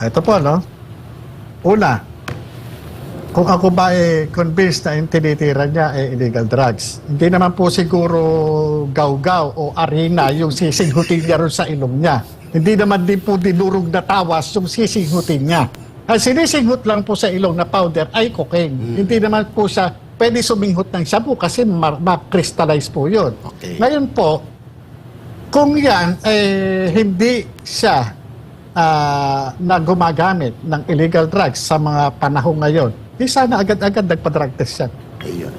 Ito po, no? Una, kung ako ba convinced na yung tinitira niya illegal drugs, hindi naman po siguro gaw-gaw o arena yung sisinghutin niya ron sa ilong niya. Hindi naman din po dinurog na tawas yung sisinghutin niya. Ang sinisinghut lang po sa ilong na powder ay cocaine. Hindi naman po siya pwede suminghut ng shabu kasi ma-crystallize po yun. Okay. Ngayon po, kung yan hindi siya na gumagamit ng illegal drugs sa mga panahon ngayon, di sana agad-agad nagpa-drug test yan. Ayun.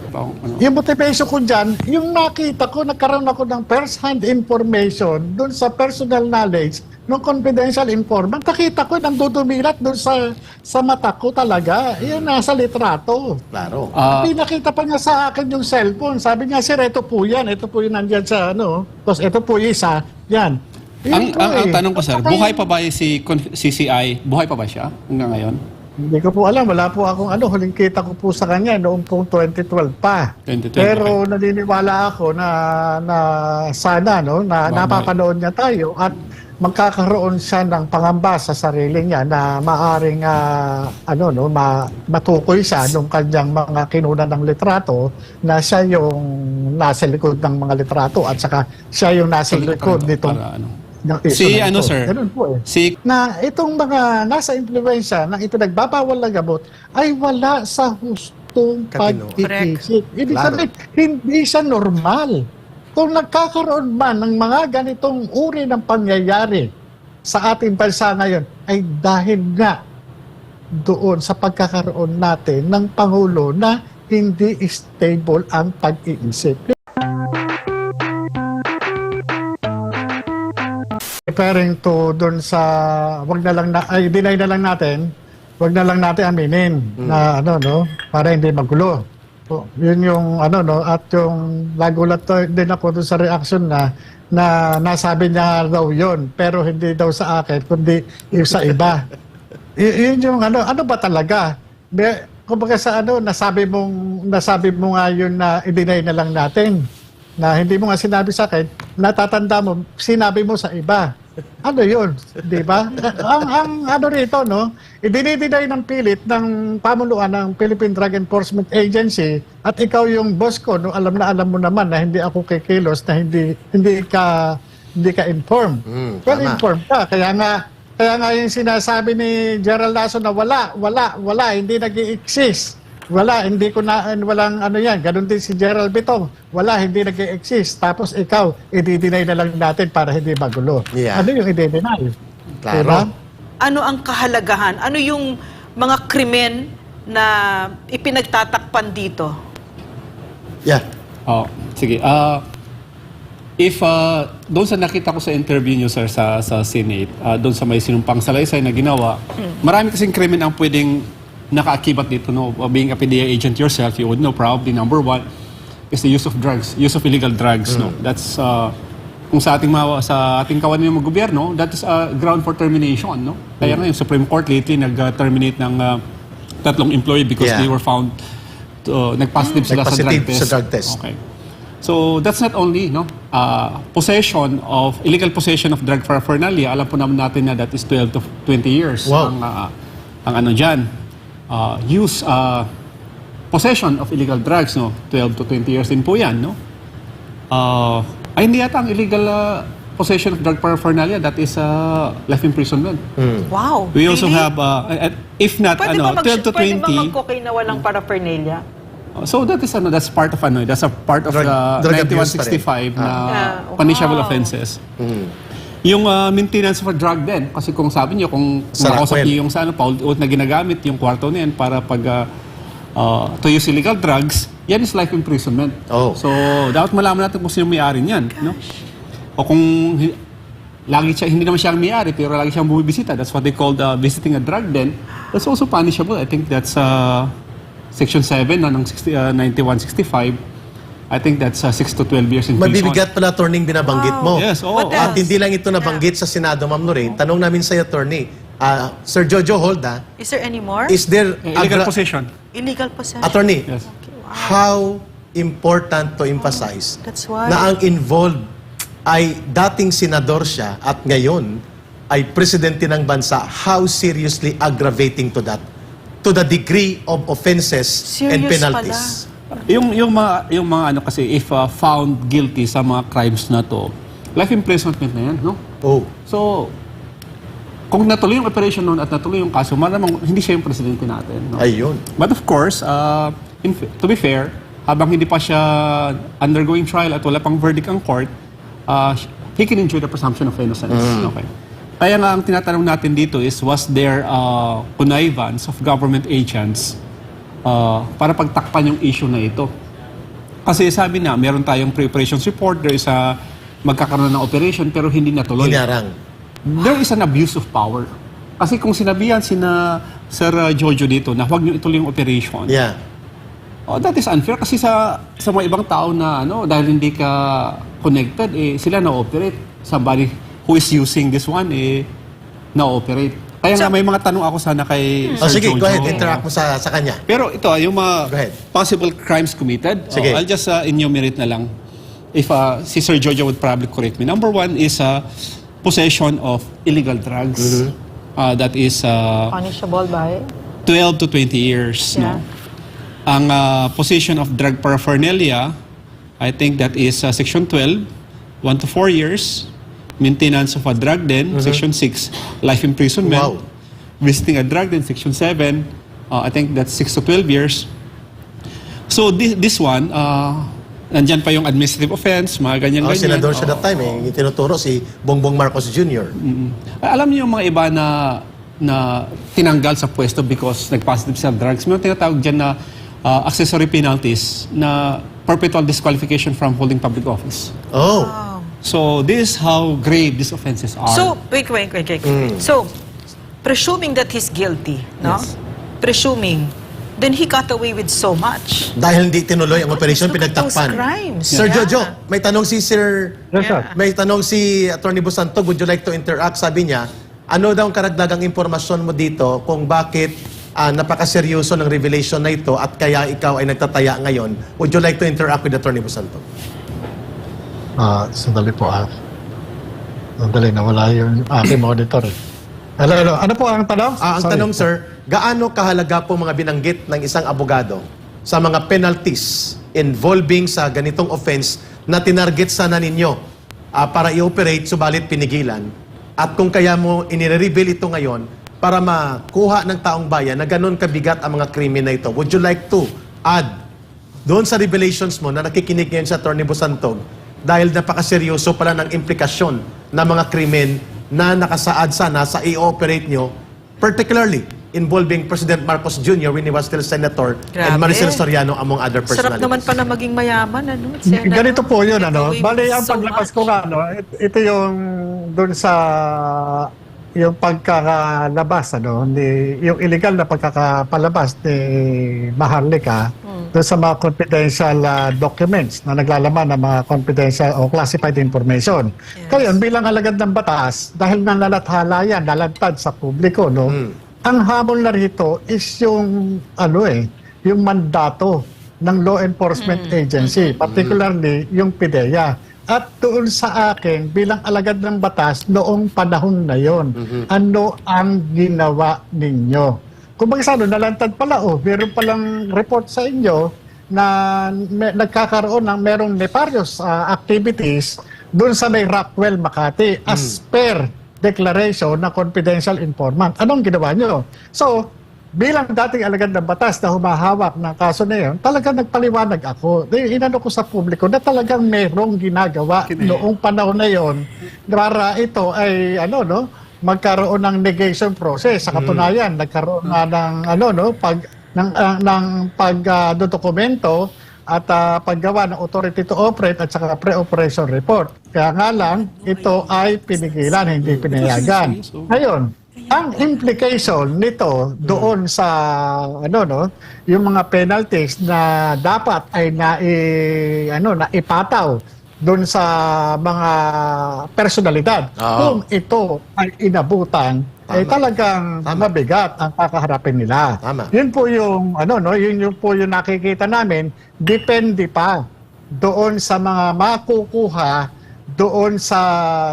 Yung motivation ko dyan, yung nakita ko, nagkaroon ako ng first-hand information dun sa personal knowledge ng confidential informant. Nakita ko, nandudumilat dun sa mata ko talaga. Yan, nasa litrato. Klaro. Pinakita pa niya sa akin yung cellphone. Sabi niya, sir, ito po yan. Ito po yung nandyan sa ano. Tapos ito po yung isa. Yan. Ang tanong ko, sir, buhay pa ba si CCI? Buhay pa ba siya hanggang ngayon? Hindi ko po alam. Wala po akong ano. Huling kita ko po sa kanya noong pong 2012 pa. 2012, Pero naniniwala ako na sana no, na napapanood niya tayo at magkakaroon siya ng pangamba sa sarili niya na maaring matukoy siya nung kanyang mga kinunan ng litrato na siya yung nasa likod ng mga litrato at saka siya yung nasa likod nitong Si ano, sir? Ganun po eh. Si Na itong mga nasa impluensya ng ipinagbabawal na gamot ay wala sa hustong Katino. pag-iisip. Ibig Claro. sabihin, hindi siya normal. Kung nagkakaroon man ng mga ganitong uri ng pangyayari sa ating bansa ngayon, ay dahil nga doon sa pagkakaroon natin ng Pangulo na hindi stable ang pag-iisip. Referring to doon sa deny na lang natin, wag na lang natin aminin na para hindi magulo. So, yun yung at yung nagulat din ako doon sa reaction na nasabi niya daw yun, pero hindi daw sa akin kundi yung sa iba. Yun yung ano ba talaga? Kumbaga sa nasabi mo nga yun na i-deny na lang natin. Na hindi mo nga sinabi sa akin, natatanda mo, sinabi mo sa iba. Ano yun? Di ba? ang rito, idinidinay ng pilit ng pamunuan ng Philippine Drug Enforcement Agency at ikaw yung boss ko, alam mo naman na hindi ako kikilos, na hindi ka informed. Well, Tama. informed ka. Kaya nga yung sinasabi ni Gerald Lasso na wala, hindi nag-i-exist. Walang yan. Ganun din si Gerald Bitong. Wala, hindi nag-i-exist. Tapos ikaw, i-deny na lang natin para hindi magulo. Yeah. Ano yung i-deny? Klaro. Diba? Ano ang kahalagahan? Ano yung mga krimen na ipinagtatakpan dito? Yeah. sige. If doon sa nakita ko sa interview niyo, sir, sa Senate, doon sa may sinumpang salaysay na ginawa, marami kasing krimen ang pwedeng nakaakibat dito, being a PDEA agent yourself, you would know probably number one is the use of drugs, use of illegal drugs. That's kung sa ating kawan ng gobyerno, that is a ground for termination. Kaya nga yung Supreme Court lately nag-terminate ng 3 employee because they were found nag-positive sila sa drug test. Okay. So that's not only possession of illegal possession of drug paraphernalia. Alam po naman natin na that is 12 to 20 years. Wow. Ang ano diyan. Possession of illegal drugs, 12 to 20 years din po yan, ay hindi yata ang illegal possession of drug paraphernalia, that is life imprisonment. Wow. We also really? have, if not, Pwede ba 12 to 20. Pwede ba mag-cocaine na walang paraphernalia? So that is that's part of that's a part of Drug the abuse pa rin. 9165 na Yeah. punishable Wow. offenses. Yung maintenance of a drug din, kasi kung sabi niyo, kung makausap Raquel. niyo yung sa paulit-ulit na ginagamit yung kwarto na yan para pag to use illegal drugs, yan is life imprisonment. Oh. So, dapat malaman natin kung sino may-ari niyan. No? O kung hindi naman siya ang may-ari, pero lagi siyang bumibisita, that's what they call visiting a drug den, that's also punishable. I think that's Section 7 ng 9165. I think that's 6 to 12 years in prison. Mabibigat pala, attorney, binabanggit mo. Yes, oo. What At else? hindi lang ito nabanggit sa Senado, Ma'am Lorraine. Tanong namin sa attorney, Sir Jojo Holda, Is there any more? is there Illegal possession. Illegal possession. Attorney, Yes. how important to emphasize That's why. na ang involved ay dating senador siya at ngayon ay presidente ng bansa, how seriously aggravating to that? To the degree of offenses and Serious penalties. Yung mga ano kasi, if found guilty sa mga crimes na to, life imprisonment na yan, no? Oh. So, kung natuloy yung operation noon at natuloy yung kaso, malamang hindi siya yung presidente natin. No? Ayun. But of course, to be fair, habang hindi pa siya undergoing trial at wala pang verdict ang court, he can enjoy the presumption of innocence. Okay. Kaya nga ang tinatanong natin dito is, was there connivance of government agents para pagtakpan yung issue na ito? Kasi sabi na, meron tayong pre-operations report, there is a magkakaroon ng operation pero hindi natuloy. Hinarang. There is an abuse of power. Kasi kung sinabihan sina Sir Jojo dito na huwag niyo ituloy yung operation, Yeah. that is unfair kasi sa mga ibang tao na dahil hindi ka connected, sila na-operate. Somebody who is using this one, na-operate. Kaya nga may mga tanong ako sana kay Oh, Sir sige, Jojo. go ahead. Interact mo sa kanya. Pero ito, yung Go mga ahead. possible crimes committed, Sige. I'll just enumerate na lang. If si Sir Jojo would probably correct me. Number one is possession of illegal drugs. That is Punishable by? 12 to 20 years. Yeah. No? Ang possession of drug paraphernalia, I think that is Section 12, 1 to 4 years. Maintenance of a drug den, Section 6, life imprisonment. Wow. Visiting a drug den, Section 7, I think that's 6 to 12 years. So this one, nandyan pa yung administrative offense, mga ganyan-ganyan. Senador siya that time. Yung tinuturo si Bongbong Marcos Jr. Alam niyo yung mga iba na tinanggal sa pwesto because nag-positive sa drugs. May tinatawag dyan na accessory penalties na perpetual disqualification from holding public office. Oh. So this is how grave these offenses are. So, wait. So, presuming that he's guilty, no? Yes. Presuming, then he got away with so much. Dahil hindi tinuloy ang operation, Look at those pinagtakpan. crimes. Sir Yeah. Jojo, may tanong si Sir... Yes, sir. May tanong si Attorney Busanto, would you like to interact? Sabi niya, ano daw ang karagdagang impormasyon mo dito kung bakit napakaseryoso ng revelation na ito at kaya ikaw ay nagtataya ngayon? Would you like to interact with Attorney Busanto? Sandali po Sandali, nawala yung aking monitor. Hello. Ano po ang tanong? Ang Sorry. tanong, sir, gaano kahalaga po mga binanggit ng isang abogado sa mga penalties involving sa ganitong offense na tinarget sana ninyo para i-operate subalit pinigilan? At kung kaya mo inire-reveal ito ngayon para makuha ng taong bayan na ganun kabigat ang mga krimen na ito, would you like to add doon sa revelations mo na nakikinig ngayon sa Attorney Busantog dahil napakaseryoso pala ng implikasyon ng mga krimen na nakasaad sana sa i-operate nyo, particularly involving President Marcos Jr. when he was still Senator and Grabe. Maricel Soriano among other Sarap personalities. naman pala maging mayaman, ano? Ganito po yun, Get away Bali, with ang so paglabas much. ko ito yung doon sa yung pagkakalabas, yung illegal na pagkakapalabas ni Maharlika doon sa mga confidential documents na naglalaman ng mga confidential o classified information. Yes. Kaya bilang alagad ng batas, dahil nalalathala yan, nalantad sa publiko, ang habol na rito is yung yung mandato ng law enforcement agency, particularly yung PIDEA. At doon sa akin, bilang alagad ng batas, noong panahon na yon, ano ang ginawa ninyo? Kung bakit nalantad pala, meron palang report sa inyo na nagkakaroon ng merong nefarious activities doon sa may Rockwell, Makati, as per declaration na confidential informant. Anong ginawa nyo? So, bilang dating alagad ng batas na humahawak ng kaso na yun, talagang nagpaliwanag ako. Inano ko sa publiko na talagang merong ginagawa noong panahon na yun para ito ay magkaroon ng negation process. Sa katunayan, nagkaroon na ng pagdokumento at paggawa ng authority to operate at saka pre-operation report. Kaya nga lang, ito ay pinigilan, hindi pinayagan. Ngayon, ang implication nito doon sa yung mga penalties na dapat ay naipataw doon sa mga personalidad. Kung ito ay inabutan, ay talagang mabigat ang kakaharapin nila. Tama. Yun po yung yun po yung nakikita namin, depende pa doon sa mga makukuha doon sa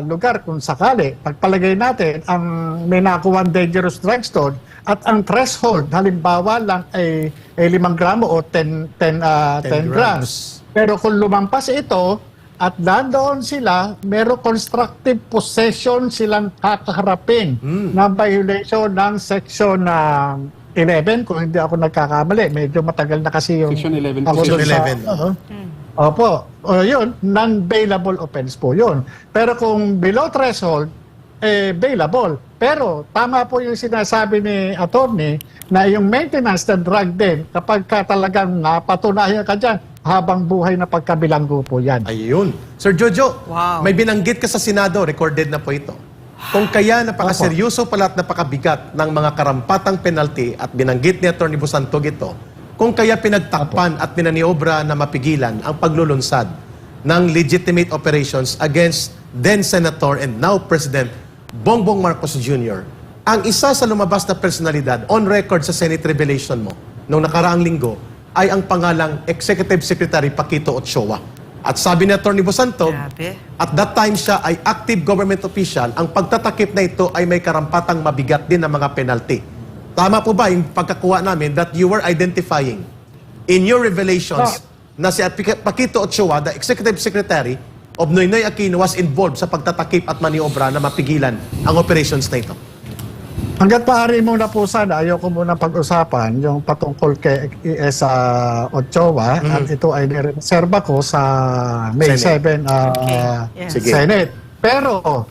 lugar kung sakali, pagpalagay natin ang may nakuha dangerous drugs doon at ang threshold halimbawa lang ay 5 gramo o 10 grams. Pero kung lumampas ito at nandoon sila, meron constructive possession silang kakaharapin na violation ng section 11 kung hindi ako nagkakamali. Medyo matagal na kasi yung... Section 11. ako Section doon sa- 11. Opo. O yun, non-bailable offense po yun. Pero kung below threshold, bailable. Pero tama po yung sinasabi ni attorney na yung maintenance ng drug din, kapag ka talagang napatunayan ka dyan, habang buhay na pagkabilanggo po yan. Ayun. Sir Jojo, Wow. may binanggit ka sa Senado, recorded na po ito. Kung kaya napakaseryoso pala at napakabigat ng mga karampatang penalty at binanggit ni Atty. Busantog ito, kung kaya pinagtakpan at pinaniobra na mapigilan ang paglulunsad ng legitimate operations against then Senator and now President Bongbong Marcos Jr., ang isa sa lumabas na personalidad on record sa Senate revelation mo noong nakaraang linggo ay ang pangalang Executive Secretary Paquito Ochoa. At sabi ni Atty. Busantog, Grabe. at that time siya ay active government official, ang pagtatakip na ito ay may karampatang mabigat din na mga penalty. Tama po ba yung pagkakuha namin that you were identifying in your revelations na si Paquito Ochoa, the Executive Secretary of Noynoy Aquino, was involved sa pagtatakip at maniobra na mapigilan ang operations na ito? Hanggat maaari muna po sana, ayoko muna pag-usapan yung patungkol kay ES Ochoa at ito ay nireserba ko sa May Senate. 7 Okay. Yeah. Sige. Senate. Pero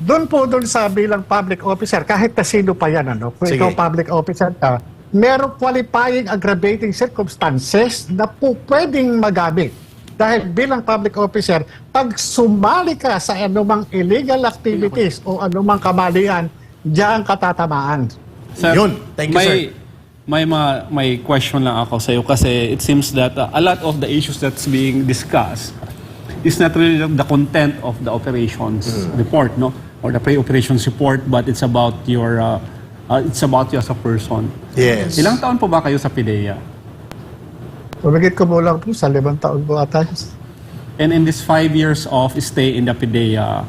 doon sa bilang public officer, kahit na sino pa yan, kung Sige. ikaw public officer ka, merong qualifying aggravating circumstances na po pwedeng magamit. Dahil bilang public officer, pag sumali ka sa anumang illegal activities o anumang kamalian, diyan katatamaan. Sir, Yun. Thank you, sir. May question lang ako sa iyo kasi it seems that a lot of the issues that's being discussed is not really the content of the operations report, no, or the pre-operations report, but it's about your it's about you as a person. Yes. Ilang taon po ba kayo sa PIDEA? Umigit ko mo lang po sa 5 taon po ata. And in this 5 years of stay in the PIDEA,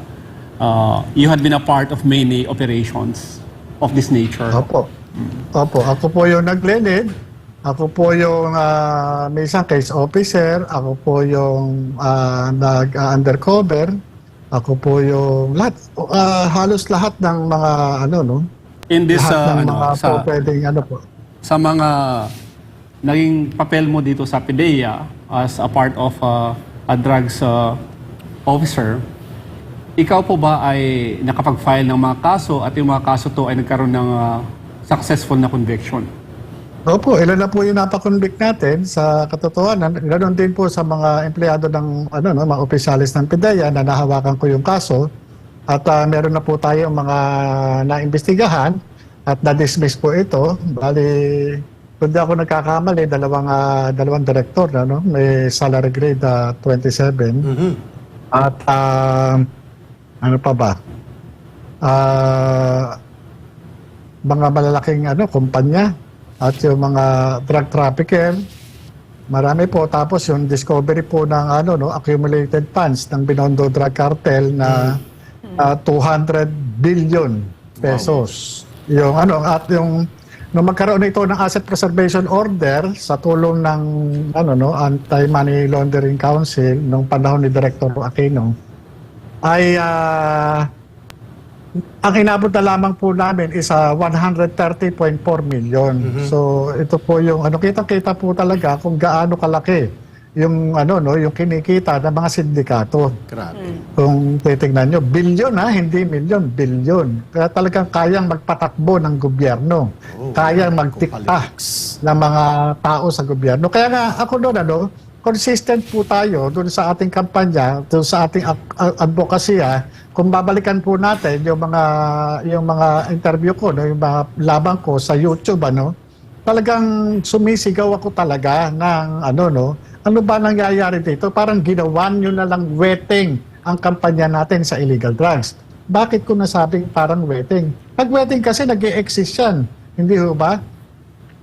you had been a part of many operations of this nature. Opo. Opo. Ako po yung nag-lead. Ako po yung may isang case officer. Ako po yung nag-undercover. Ako po yung lahat. Halos lahat ng mga In this lahat ng mga po pwedeng sa mga naging papel mo dito sa PIDEA as a part of a drugs officer, ikaw po ba ay nakapag-file ng mga kaso at yung mga kaso to ay nagkaroon ng successful na conviction? Opo, ilan na po yung napakonvict natin sa katotohanan. Ganon din po sa mga empleyado ng mga opisyalis ng PIDEA na nahawakan ko yung kaso. At meron na po tayo mga naimbestigahan at na-dismiss po ito. Bali, kung di ako nagkakamali, dalawang director may salary grade 27. At ano pa ba? Mga malalaking kumpanya at yung mga drug trafficker, marami po. Tapos yung discovery po ng accumulated funds ng Binondo Drug Cartel na 200 billion pesos. Yung at yung nung magkaroon ito ng Asset Preservation Order sa tulong ng Anti-Money Laundering Council nung panahon ni Director Aquino, ay ang inabot na lamang po namin is 130.4 million. So ito po yung kitang-kita po talaga kung gaano kalaki yung yung kinikita ng mga sindikato. Grabe. Kung titingnan nyo, bilyon hindi milyon, bilyon. Kaya talagang kayang magpatakbo ng gobyerno. Kayang magdikta ng mga tao sa gobyerno. Kaya nga ako doon, consistent po tayo doon sa ating kampanya, doon sa ating advokasya. Kung babalikan po natin yung mga interview ko, yung mga labang ko sa YouTube, talagang sumisigaw ako talaga ng ano ba nangyayari dito? Parang ginawa nyo na lang wetting ang kampanya natin sa illegal drugs. Bakit ko nasabing parang wetting? Pag wetting kasi nag-e-exist yan. Hindi ho ba?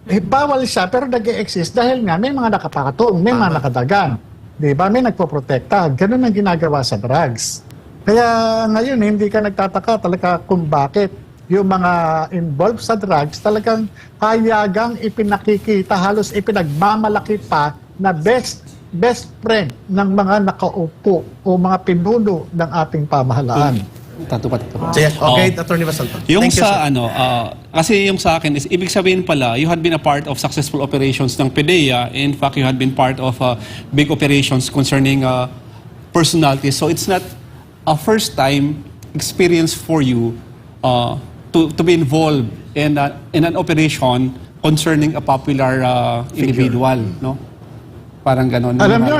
Bawal siya pero nag-e-exist dahil nga may mga nakapatong, may mga nakadagan. Di ba? May nagpoprotekta. Ganun ang ginagawa sa drugs. Kaya ngayon, hindi ka nagtataka talaga kung bakit yung mga involved sa drugs talagang hayagang ipinakikita, halos ipinagmamalaki pa na best friend ng mga nakaupo o mga pinuno ng ating pamahalaan. Tato pa. Sige, okay, Attorney Basanto. Yung Thank you, sa sir. kasi yung sa akin is, ibig sabihin pala, you had been a part of successful operations ng PDEA. In fact, you had been part of big operations concerning personalities. So it's not a first time experience for you to be involved in an operation concerning a popular individual, no? Parang ganon. Alam nyo,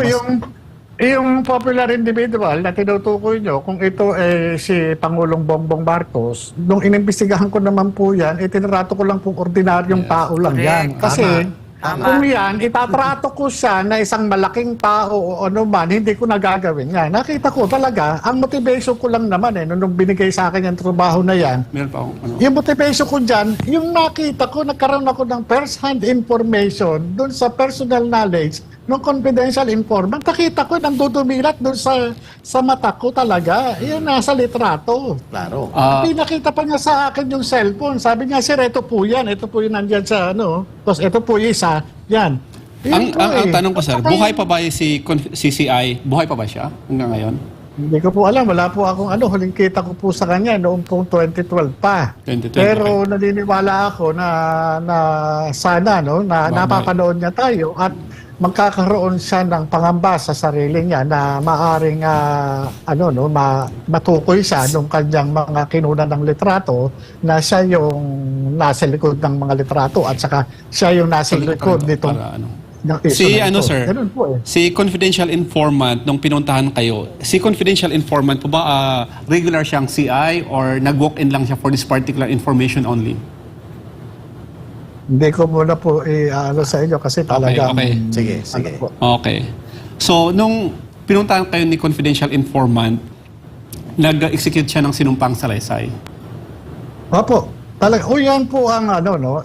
yung popular individual na tinutukoy nyo, kung ito si Pangulong Bongbong Marcos, nung inimbestigahan ko naman po yan, itinrato ko lang pong ordinaryong tao lang yan. Correct. Kasi Tama. kung yan, itatrato ko siya na isang malaking tao o ano man, hindi ko nagagawin yan. Nakita ko talaga, ang motivation ko lang naman nung binigay sa akin yung trabaho na yan, Meron pa akong ano. yung motivation ko dyan, yung nakita ko, nagkaroon ako ng first-hand information dun sa personal knowledge ng confidential informant. Nakita ko, nandudumilat dun sa mata ko talaga. Yan, nasa litrato. Klaro. Hindi nakita pa niya sa akin yung cellphone. Sabi niya, sir, ito po yan. Ito po yung nandyan sa ano. Tapos ito po yung isa. Yan. Yun po Ang tanong ko, sir, At saka buhay pa ba si CCI? Buhay pa ba siya hanggang ngayon? Hindi ko po alam. Wala po akong ano. Huling kita ko po sa kanya noong pong 2012 pa. 2012, Pero naniniwala ako na sana no, na napapanood niya tayo at magkakaroon siya ng pangamba sa sarili niya na maaring matukoy siya nung kanyang mga kinunan ng litrato na siya yung nasa likod ng mga litrato at saka siya yung nasa likod nitong Para, ano. ng issue Si na ano, ito. sir? Ganun po eh. Si confidential informant nung pinuntahan kayo, si confidential informant po ba regular siyang CI or nag-walk-in lang siya for this particular information only? Hindi ko muna po ano sa inyo kasi talagang okay. Sige, sige. po. Okay. So, nung pinuntahan kayo ni confidential informant, nag-execute siya ng sinumpang salaysay. Opo. Talaga, yan po ang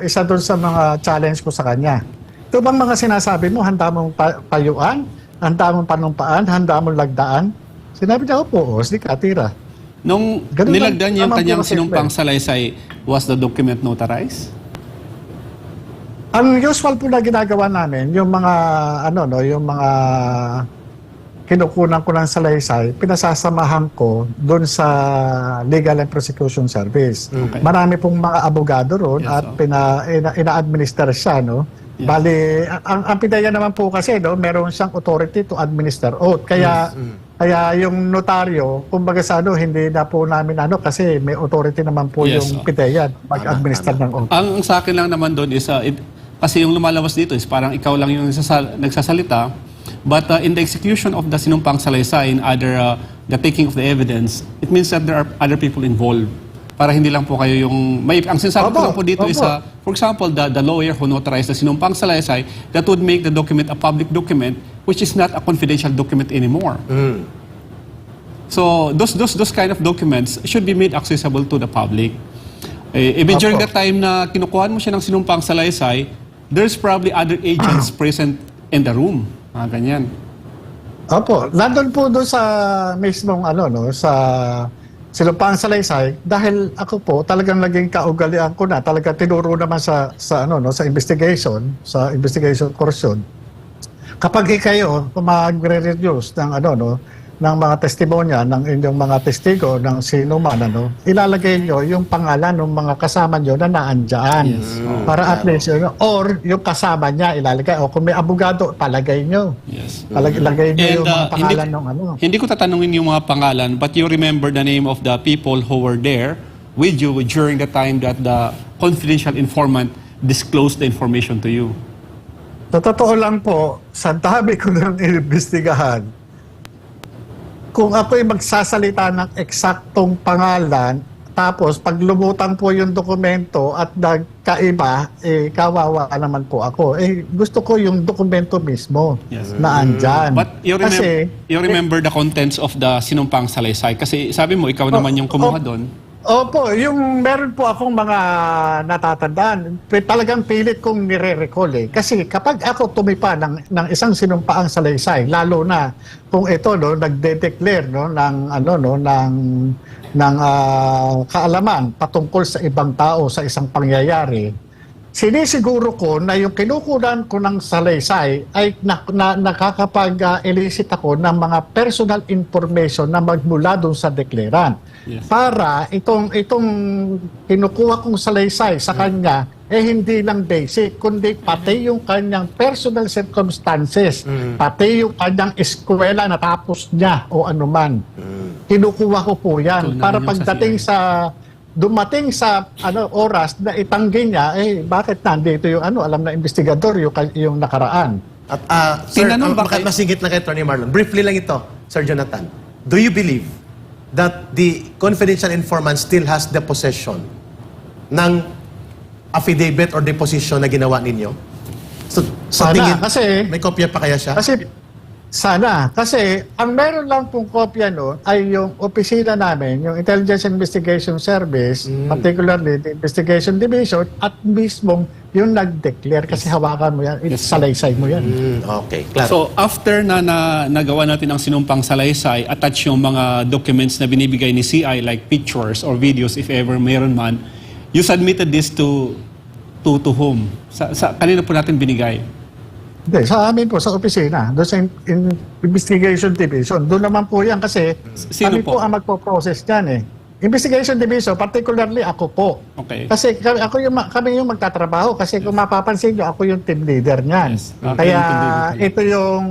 isa doon sa mga challenge ko sa kanya. Ito bang mga sinasabi mo, handa mong payuan, handa mong panumpaan, handa mong lagdaan? Sinabi niya, opo, sige ka, tira. Nung Ganun lang, nilagdan niya yung tama po kanyang kasi, sinumpang Fred. salaysay, was the document notarized? Ang usual po na ginagawa namin, yung mga yung mga kinukunan ko ng salaysay, pinasasamahan ko doon sa Legal and Prosecution Service. Okay. Marami pong mga abogado roon Yes, at oh. ina-administer siya, no? Yeah. Bali, ang PIDEA naman po kasi, no, meron siyang authority to administer oath. Kaya yung notaryo, kumbaga sa hindi na po namin kasi may authority naman po Yes, yung oh. PIDEA mag-administer ng oath. Ang sa akin lang naman doon is, kasi yung lumalabas dito is parang ikaw lang yung nagsasalita, but in the execution of the sinumpang salaysay and the taking of the evidence, it means that there are other people involved. Para hindi lang po kayo yung... ang sinasabi ko lang po dito is, for example, the lawyer who notarized the sinumpang salaysay, that would make the document a public document, which is not a confidential document anymore. So, those kind of documents should be made accessible to the public. Even during the time na kinukuhan mo siya ng sinumpang salaysay, there's probably other agents present in the room. Ganyan. Opo, nandun po doon sa mismong sa sinumpang salaysay dahil ako po talagang naging kaugalian ko na talaga tinuro naman sa investigation course yun. Kapag kayo magre-reduce ng ng mga testimonya ng inyong mga testigo ng sino man ilalagay nyo yung pangalan ng mga kasama nyo na naandyan. Yes. Para at least or yung kasama niya ilalagay o kung may abogado palagay nyo. Yes. Lagay nyo yung mga pangalan ng Hindi ko tatanungin yung mga pangalan, but you remember the name of the people who were there with you during the time that the confidential informant disclosed the information to you. Sa totoo lang po, sa dami ko ng inimbestigahan, kung ako'y magsasalita ng eksaktong pangalan, tapos pag lumutang po yung dokumento at nagkaiba, kawawa naman po ako. Gusto ko yung dokumento mismo na andyan. But you remember the contents of the sinumpang salaysay? Kasi sabi mo, ikaw naman yung kumuha doon. Opo, yung meron po akong mga natatandaan, talagang pilit kong nire-recall eh. Kasi kapag ako tumipa ng isang sinumpaang salaysay, lalo na kung ito no nagde-declare no ng ano no ng kaalaman patungkol sa ibang tao sa isang pangyayari, sinisiguro ko na yung kinukunan ko ng salaysay ay nakakapag-elicit ako ng mga personal information na magmula doon sa deklarant. Yes. Para itong kinukuha kong salaysay sa kanya hindi lang basic, kundi pati yung kanyang personal circumstances, pati yung kanyang eskwela na tapos niya o anuman. Kinukuha ko po yan Tunan para niyo sa pagdating CI. sa dumating sa oras na itanggi niya, bakit nandito yung alam na investigador yung nakaraan. At sir, Tinanong ba kayo- masingit lang kay Attorney Marlon. Briefly lang ito, Sir Jonathan. Do you believe that the confidential informant still has the possession ng affidavit or deposition na ginawa ninyo? So, sa Sana, tingin, kasi- may kopya pa kaya siya? Kasi ang meron lang pong kopya noon ay yung opisina namin, yung Intelligence Investigation Service, particularly the Investigation Division, at mismong yung nag-declare kasi hawakan mo yan, salaysay mo yan. Okay, klaro. So after na nagawa natin ang sinumpang salaysay, attach yung mga documents na binibigay ni CI like pictures or videos if ever mayroon man, you submitted this to whom? Kanina po natin binigay? Hindi, sa amin po, sa opisina, doon sa Investigation Division. Doon naman po yan kasi Sino kami po po? ang magpo-process dyan eh. Investigation Division, particularly ako po. Okay. Kasi kami yung magtatrabaho kasi kung mapapansin nyo, ako yung team leader niyan. Yes. Kaya Yung team leader pala. ito yung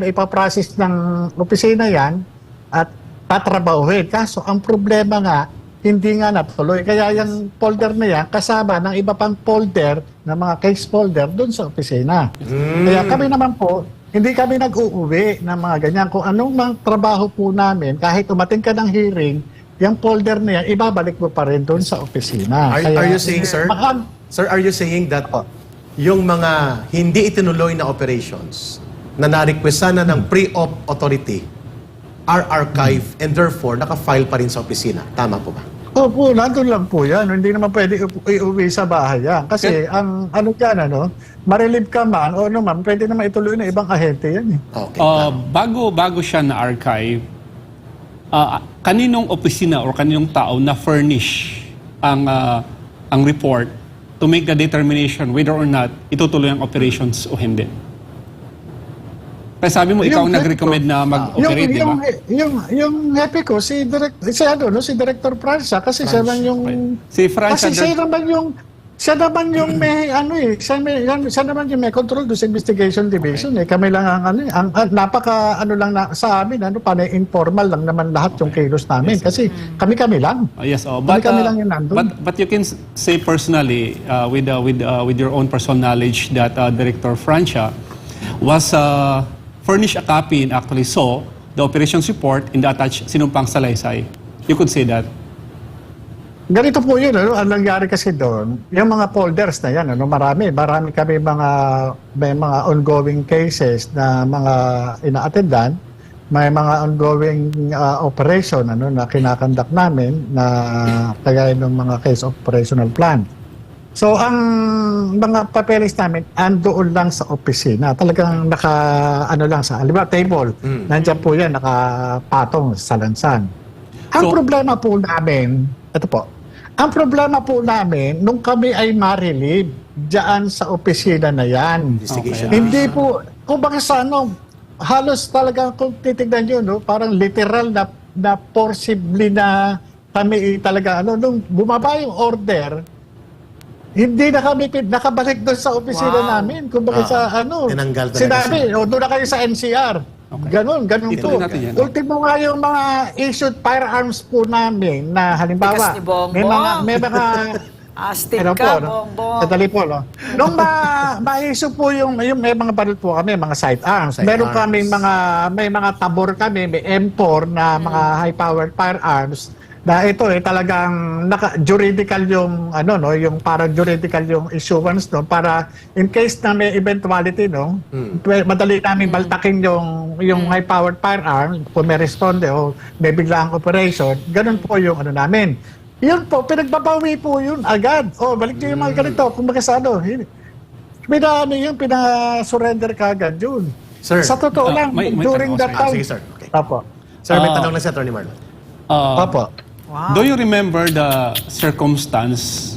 ipaprocess ng opisina yan at tatrabahuhin. Kaso ang problema nga, hindi nga natuloy. Kaya yung folder na yan, kasama ng iba pang folder, ng mga case folder, doon sa opisina. Kaya kami naman po, hindi kami nag-uuwi ng mga ganyan. Kung anong mga trabaho po namin, kahit umating ka ng hearing, yung folder na yan, ibabalik mo pa rin doon sa opisina. Are you saying, sir? Sir, are you saying that yung mga hindi itinuloy na operations na na-request sana ng pre-op authority are archived and therefore naka-file pa rin sa opisina? Tama po ba? Opo, nandun lang po yan. Hindi naman pwede iuwi sa bahay yan. Kasi ang marilib ka man, o naman, pwede naman ituloy na ibang ahente yan eh. Okay. Bago siya na archive, kaninong opisina or kaninong tao na furnish ang report to make the determination whether or not itutuloy ang operations o hindi? Kasi sabi mo, ikaw ang nag-recommend na mag-operate, di ba? Yung hepe ko, si Director Francia, kasi siya lang yung... Si Francia, Kasi siya naman yung may siya naman yung may control do sa investigation division eh. Kami lang ang napaka sa amin informal lang naman lahat yung kilos namin kasi kami lang. Yes, Kami lang yung nandun. but you can say personally with your own personal knowledge that Director Francia was furnished a copy and actually saw the operations report in the attached sinumpang salaysay. You could say that. Ganito po yun, ang nangyari kasi doon, yung mga folders na yan, marami kami may mga ongoing cases na mga ina-attendan, may mga ongoing operation na kinakandak namin na kagaya ng mga case operational plan. So, ang mga papeles namin, andoon lang sa opisina. Talagang lang sa, table. Nandiyan po yan, nakapatong sa lansan. Ang problema po namin, ang problema po namin, nung kami ay ma-relieve dyan sa opisina na yan. Investigation. Hindi po, kung baka sa halos talaga kung titignan nyo, parang literal na forcibly na kami talaga, nung bumaba yung order, hindi na kami nakabalik doon sa opisina namin. Kung baka tinanggal talaga sinabi, doon na kayo sa NCR. Okay. Ganon Ituloy po. natin yan. Ultimo nga yung mga issued firearms po namin na halimbawa, Tigas ni Bongbong. may mga Astig ano ka, po, Bongbong. Sadali po, Nung ma-issue po yung may mga baril po kami, mga sidearms. Meron kami may mga tabor kami, may M4 na mga high-powered firearms na ito talagang juridical yung yung parang juridical yung issuance para in case na may eventuality madali namin baltakin yung high powered firearm kung may responde o may biglaang operation, ganun po yung namin. Yun po, pinagbabawi po yun agad. O, balik niyo yung mga ganito. Kung ano, pina-surrender ka agad yun. Sir. Sa totoo lang, may during tanong that ako, time. sige, sir. Okay. Apo. Sir, may Ah. tanong lang si Attorney Marlon. Apo. Wow. Do you remember the circumstance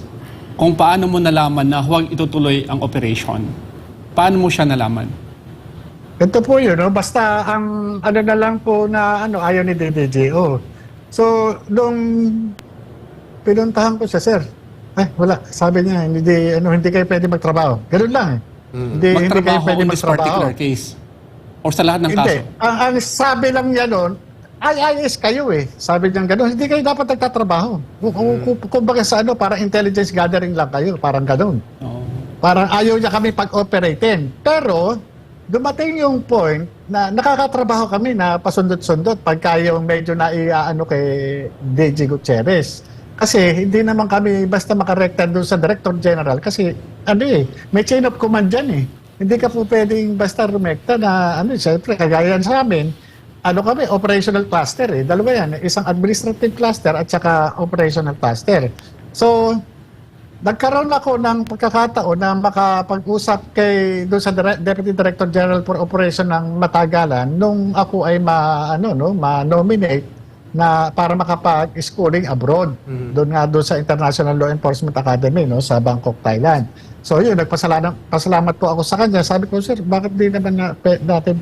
kung paano mo nalaman na huwag itutuloy ang operation? Paano mo siya nalaman? Ito po yun, no? Basta ang ano na lang po na ayaw ni DDGO. So, nung pinuntahan ko siya, sir, wala. Sabi niya, hindi kayo pwede magtrabaho. Ganun lang eh. Hindi kayo Magtrabaho pwede on this magtrabaho. particular case? Or sa lahat ng Hindi. kaso? Ang sabi lang niya noon, IIS kayo eh. Sabi niya gano'n, hindi kayo dapat nagtatrabaho. Kumbaga sa para intelligence gathering lang kayo, parang gano'n. Oo. Parang ayaw niya kami pag-operatein. Pero, dumating yung point na nakakatrabaho kami na pasundot-sundot pagka yung medyo naiaano kay DJ Gutierrez. Kasi hindi naman kami basta makarekta doon sa Director General kasi may chain of command dyan eh. Hindi ka po pwedeng basta rumekta na siyempre kagaya sa amin, kami, operational cluster eh. Dalawa yan, isang administrative cluster at saka operational cluster. So, nagkaroon ako ng pagkakataon na makapag-usap doon sa Deputy Director General for Operation ng Matagalan nung ako ay ma-nominate na para makapag-schooling abroad. Doon sa International Law Enforcement Academy sa Bangkok, Thailand. So yun, pasalamat po ako sa kanya. Sabi ko, sir, bakit di naman natin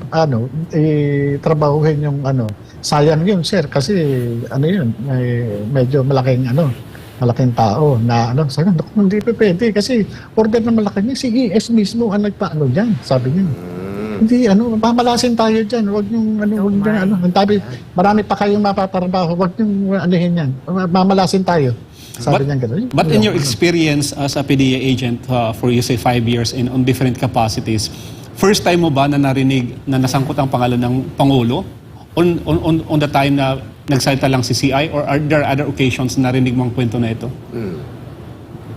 itrabahuhin yung sayang yun, sir, kasi yun, medyo malaking tao na sabi ko, hindi pa pwede kasi order na malaki niya, si ES mismo ang nagpaano dyan, sabi niya. Hindi, mamalasin tayo dyan, huwag yung, sabi, marami pa kayong mapatrabaho, huwag yung anuhin yan, mamalasin tayo. Sabi niya gano'n. But in your experience as a PDEA agent for you say 5 years on different capacities, first time mo ba na narinig na nasangkot ang pangalan ng Pangulo? On the time na nagsalita lang si CI or are there other occasions na narinig mo ang kwento na ito?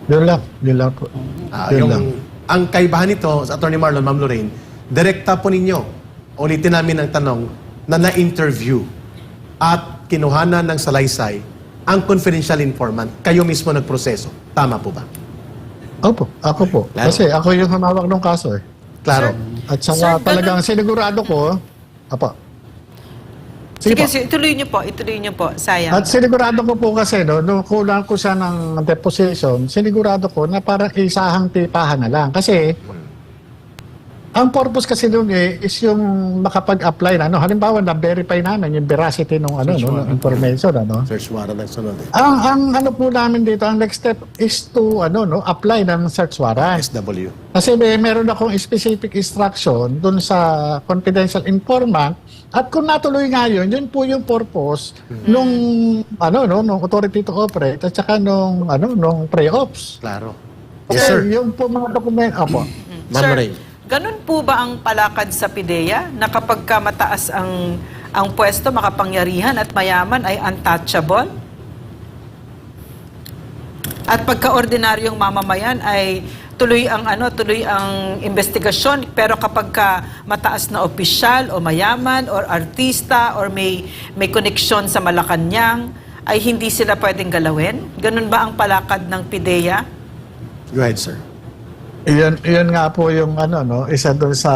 Yun lang po. Yun lang. Ang kaibahan nito, sa Attorney Marlon, Ma'am Lorraine, direkta po ninyo, ulitin namin ang tanong, na na-interview at kinuhanan ng salaysay ang confidential informant, kayo mismo nagproseso. Tama po ba? Opo, ako po. Claro. Kasi ako yung humawak ng kaso eh. Klaro. At Sir, saka talagang sinigurado ko, Sige, po. ituloy niyo po, sayang. At sinigurado ko po kasi, nung kulang ko siya ng deposition, sinigurado ko na parang isahang tipahan na lang. Kasi, ang purpose kasi doon is yung makapag-apply na, halimbawa na-verify namin yung veracity ng ng information, Search warrant ang sunod. Ang po namin dito, ang next step is to, apply ng search warrant. SW. Kasi meron akong specific instruction dun sa confidential informant at kung natuloy nga yun po yung purpose nung authority to operate at saka nung pre-ops. Klaro. Kasi Yes, sir. yung po mga dokumento, Ma'am Sir, Lorraine. ganun po ba ang palakad sa PIDEA na kapag ka mataas ang pwesto, makapangyarihan at mayaman ay untouchable? At pagka-ordinaryong mamamayan ay tuloy ang investigasyon, pero kapag ka mataas na opisyal o mayaman or artista or may koneksyon sa Malacanang ay hindi sila pwedeng galawin? Ganun ba ang palakad ng PIDEA? Go ahead, sir. Iyan nga po yung isa doon sa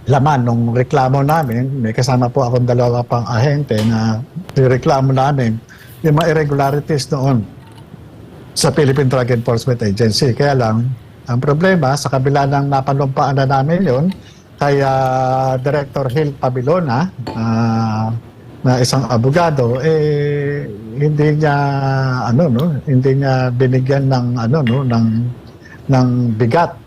laman ng reklamo namin. May kasama po akong dalawa pang ahente na reklamo namin yung mga irregularities noon sa Philippine Drug Enforcement Agency. Kaya lang, ang problema, sa kabila ng napanumpaan na namin yun, kay Director Hill Pabilona, na isang abogado, hindi niya binigyan ng bigat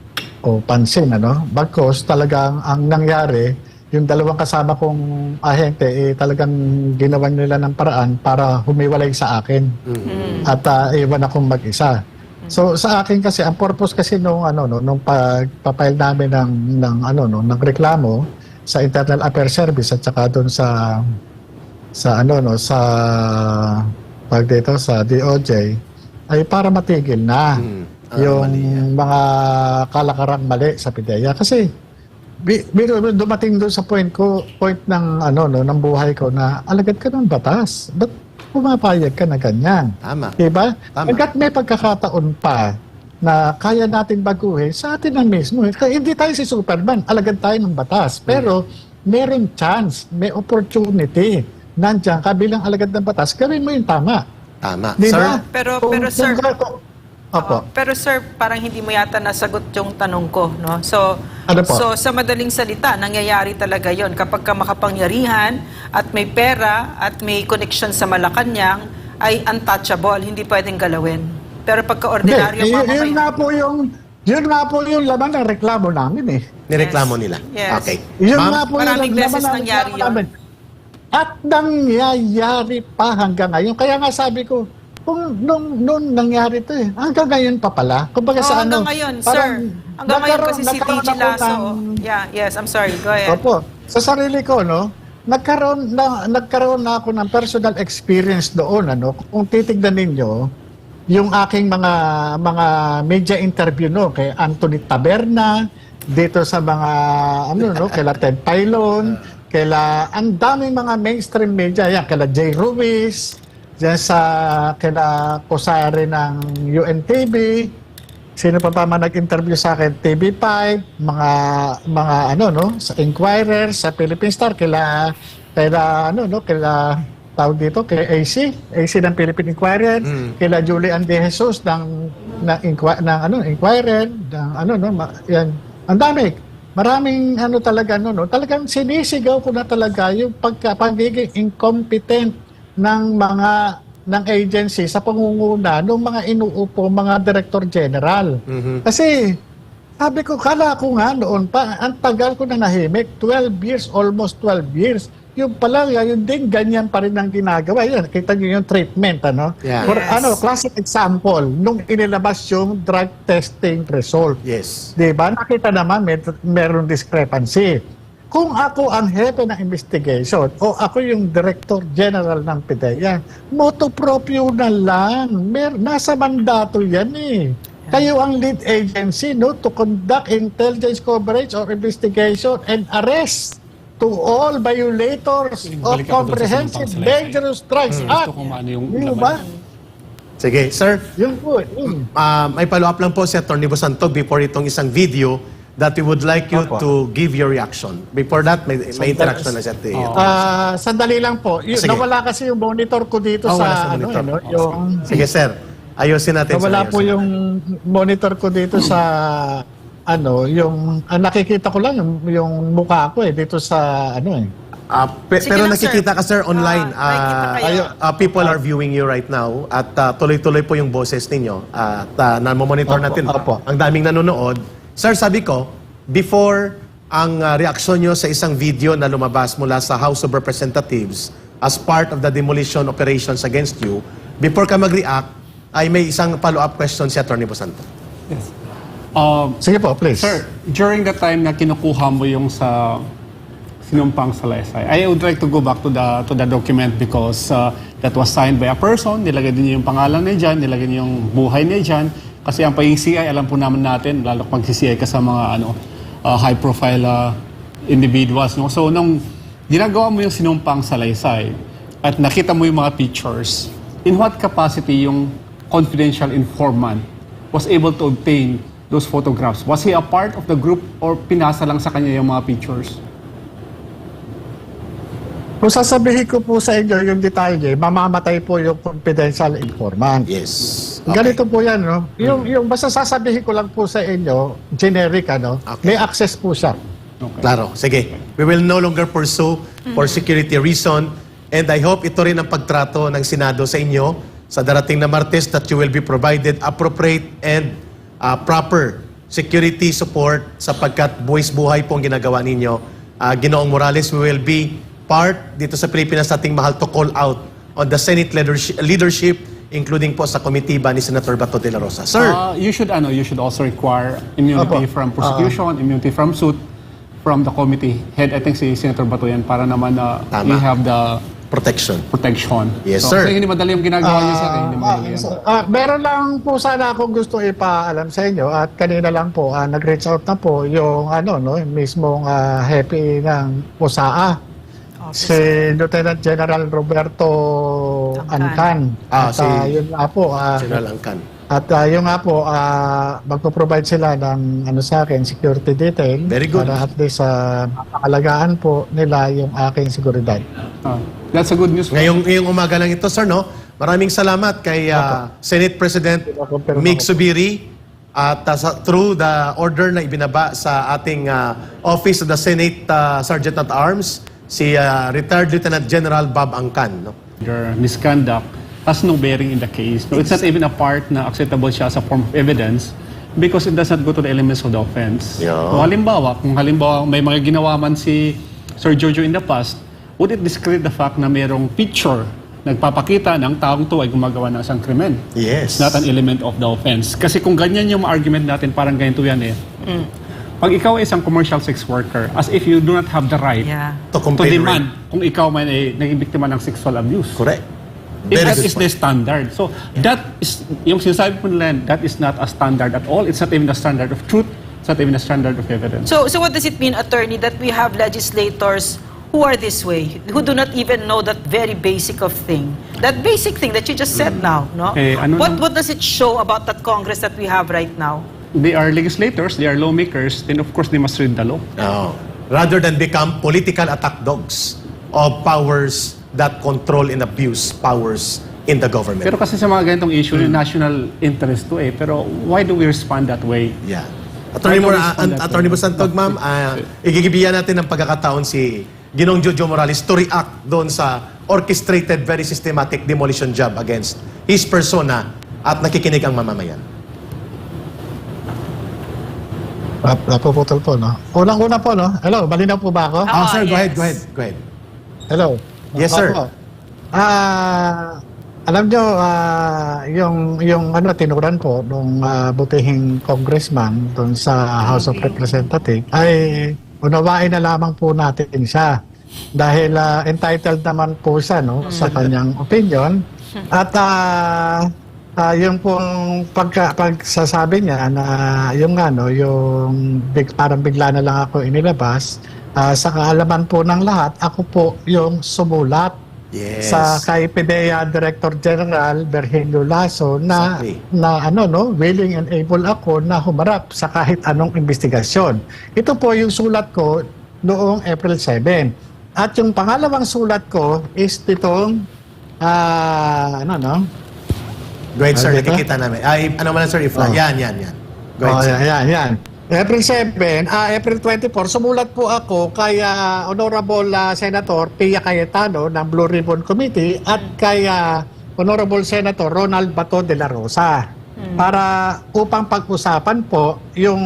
o pansin, Bagkos talagang ang nangyari, yung dalawang kasama kong ahente, talagang ginawan nila ng paraan para humiwalay sa akin. At iwan akong mag-isa. So sa akin kasi, ang purpose kasi nung pagpapile namin ng reklamo sa Internal Affairs Service at saka doon sa DOJ ay para matigil na yung mga kalakarang mali sa PIDEA. Kasi dumating doon sa point ng ng buhay ko na alagad ka ng batas. Ba't pumapayag ka na ganyan. Tama. Diba? Tama. Hanggat may pagkakataon pa na kaya natin baguhin, sa atin na mismo. Kaya hindi tayo si Superman, alagad tayo ng batas. Pero meron chance, may opportunity. Nandiyan ka bilang alagad ng batas, gawin mo yung tama. Tama. Di Sir, ba? Pero, sir, Opo. pero sir, parang hindi mo yata nasagot yung tanong ko, no? So, Ano po? so sa madaling salita, nangyayari talaga 'yon kapag ka makapangyarihan at may pera at may connection sa Malacanang ay untouchable, hindi pwedeng galawin. Pero pagka ordinaryo Hindi, yun mamamayan, nga po yung laman ng reklamo namin eh. nireklamo nila. Yes. Okay. Yun Ma'am, nga po maraming yung beses laman ng nangyari reklamo namin. At nangyayari pa hanggang ngayon. Kaya nga sabi ko, kung nung nangyari to eh, hanggang ngayon pa pala. Kumbaga sa hanggang ano, ngayon, parang sir. Hanggang ngayon kasi si nagkaroon TG ako Lasso. ng- Yes, I'm sorry. Go ahead. Opo. Sa sarili ko, no, nagkaroon na ako ng personal experience doon, ano. Kung titignan ninyo, yung aking mga media interview, no, kay Anthony Taberna, dito sa mga, kila Ted Pailon, ang daming mga mainstream media, yan, kila Jay Ruiz, dyan kila Kusari ng UNTV, sino pa man nag-interview sa akin, TV5, mga sa Inquirer, sa Philippine Star, kila tawag dito, kila AC ng Philippine Inquirer, kila Julian De Jesus ng Inquirer, yan. Ang dami. Maraming talagang sinisigaw ko na talaga yung pagiging incompetent ng agency sa pangunguna ng mga inuupo, mga director general. Kasi sabi ko, kala ko nga noon pa, ang tagal ko na nahimik, 12 years, almost 12 years. Yung pala, yun din, ganyan pa rin ang ginagawa. Yan, kita nyo yung treatment, ano? Yeah. For, Yes. classic example, nung inilabas yung drug testing result. Yes. Di ba? Nakita naman, meron discrepancy. Kung ako ang hepe ng investigation o ako yung director general ng PIDEA, motu proprio na lang. Nasa mandato yan eh. Kayo ang lead agency, no, to conduct intelligence coverage or investigation and arrest to all violators of Balik ako dun sa Comprehensive Sinumpang Dangerous Drugs Act. Gusto ko maano yung Di laman. ba? Sige, sir. Yun po. Yun. May follow-up lang po si Atty. Bosantog before itong isang video that we would like you Opo. to give your reaction. Before that, may interaction na siya. Sandali lang po. Sige. Nawala kasi yung monitor ko dito Wala sa, monitor. yung... Sige, sir. Ayusin natin. Nawala sir. po Ayusin. yung monitor ko dito sa nakikita ko lang yung mukha ko dito sa Sige pero lang, nakikita ka, sir, online. nakikita kayo. People are viewing you right now at tuloy-tuloy po yung boses ninyo at namomonitor Opo, natin. opo. Ang daming nanonood. Sir, sabi ko, before ang reaksyon nyo sa isang video na lumabas mula sa House of Representatives as part of the demolition operations against you, before ka mag-react, ay may isang follow-up question si Atty. Bosanto. Yes. Sige po, please. Sir, during the time na kinukuha mo yung sa sinumpang salaysay, I would like to go back to the document because that was signed by a person. Nilagay din yung pangalan niya dyan, nilagay niya yung buhay niya dyan. Kasi ang pagiging CI, alam po naman natin, lalo pag CI ka sa mga high profile individuals. No? So, nung ginagawa mo yung sinumpang salaysay at nakita mo yung mga pictures, in what capacity yung confidential informant was able to obtain those photographs? Was he a part of the group or pinasa lang sa kanya yung mga pictures? Kung sasabihin ko po sa inyo yung detalye, mamamatay po yung confidential informant. Yes. Ganito po yan, no? Yung basta sasabihin ko lang po sa inyo, generic, Okay. may access po siya. Okay. Klaro. Sige. We will no longer pursue for security reason. And I hope ito rin ang pagtrato ng Senado sa inyo sa darating na Martes that you will be provided appropriate and proper security support sapagkat buwis-buhay po ang ginagawa ninyo. Ginoong Morales, we will be part dito sa Pilipinas ating mahal to call out on the Senate leadership including po sa komitiba ni Senator Bato de la Rosa. Sir, You should also require immunity Opo. from prosecution, immunity from suit from the committee head. I think si Senator Bato yan para naman Tama. you have the protection. protection. Yes, so, sir. Kasi hindi madali yung ginagawa niya sa akin. Hindi madali yan. Meron lang po sana akong gusto ipaalam sa inyo at kanina lang po nag-reach out na po yung mismong happy ng PUSAA. si Lieutenant General Roberto Ancan. Ah, At si yun nga po, General Angkan. at yun nga po, magpo-provide sila ng sa akin, security detail. Very good. Para at least mapakalagaan po nila yung aking seguridad. That's a good news. Ngayong umaga lang ito, sir, no? Maraming salamat kay Senate President Mig Zubiri at through the order na ibinaba sa ating Office of the Senate Sergeant at Arms, si retired Lieutenant General Bob Angcan, no? Their misconduct has no bearing in the case. No, it's not even a part na acceptable siya as a form of evidence because it does not go to the elements of the offense. Yeah. So, kung halimbawa may mga ginawa man si Sir Jojo in the past, would it discredit the fact na mayroong picture nagpapakita ng taong to ay gumagawa ng isang krimen? Yes. It's not an element of the offense. Kasi kung ganyan yung argument natin, parang ganito yan eh. Pag ikaw ay isang commercial sex worker, as if you do not have the right Yeah. To to complain, demand kung ikaw man ay naging biktima ng sexual abuse. Correct. If Very that good is point. the standard. So, that is, yung sinasabi po nila, that is not a standard at all. It's not even a standard of truth. It's not even a standard of evidence. So what does it mean, attorney, that we have legislators who are this way, who do not even know that very basic of thing, that basic thing that you just said now, no? What does it show about that Congress that we have right now? They are legislators, they are lawmakers, then of course they must read the law. Rather than become political attack dogs of powers that control and abuse powers in the government. Pero kasi sa mga ganitong issue, yung national interest to eh. Pero why do we respond that way? Yeah. Attorney Mo Santog, ma'am, igigibiyan natin ng pagkakataon si Ginong Jojo Morales to react doon sa orchestrated, very systematic demolition job against his persona at nakikinig ang mamamayan. Napuputol po, no? Unang-una po, no? Hello, malinaw po ba ako? Sir, yes. go ahead. Hello. Yes, sir. Opo. Alam nyo, yung tinuran ko nung butihing congressman doon sa House of Representatives ay unawain na lamang po natin siya. Dahil entitled naman po siya, no, sa kanyang opinion. At yung pong pagsasabi niya na yung parang bigla na lang ako inilabas, sa kaalaman po ng lahat, ako po yung sumulat Yes. sa kay PDEA Director General Virgilio Lasso na Exactly. willing and able ako na humarap sa kahit anong investigasyon. Ito po yung sulat ko noong April 7. At yung pangalawang sulat ko is itong Go ahead, sir. Dito? Nakikita namin. Sir, ifla. Yan. Go ahead, sir. Yan. April 7, April 24, sumulat po ako kay Honorable Senator Pia Cayetano ng Blue Ribbon Committee at kay Honorable Senator Ronald Bato de la Rosa para upang pag-usapan po yung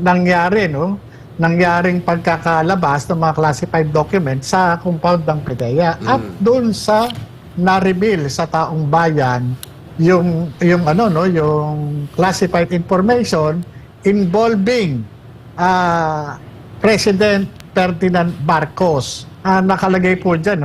nangyaring pagkakalabas ng mga classified documents sa compound ng PDEA at doon sa na-reveal sa taong bayan yung classified information involving President Ferdinand Marcos. Nakalagay po dyan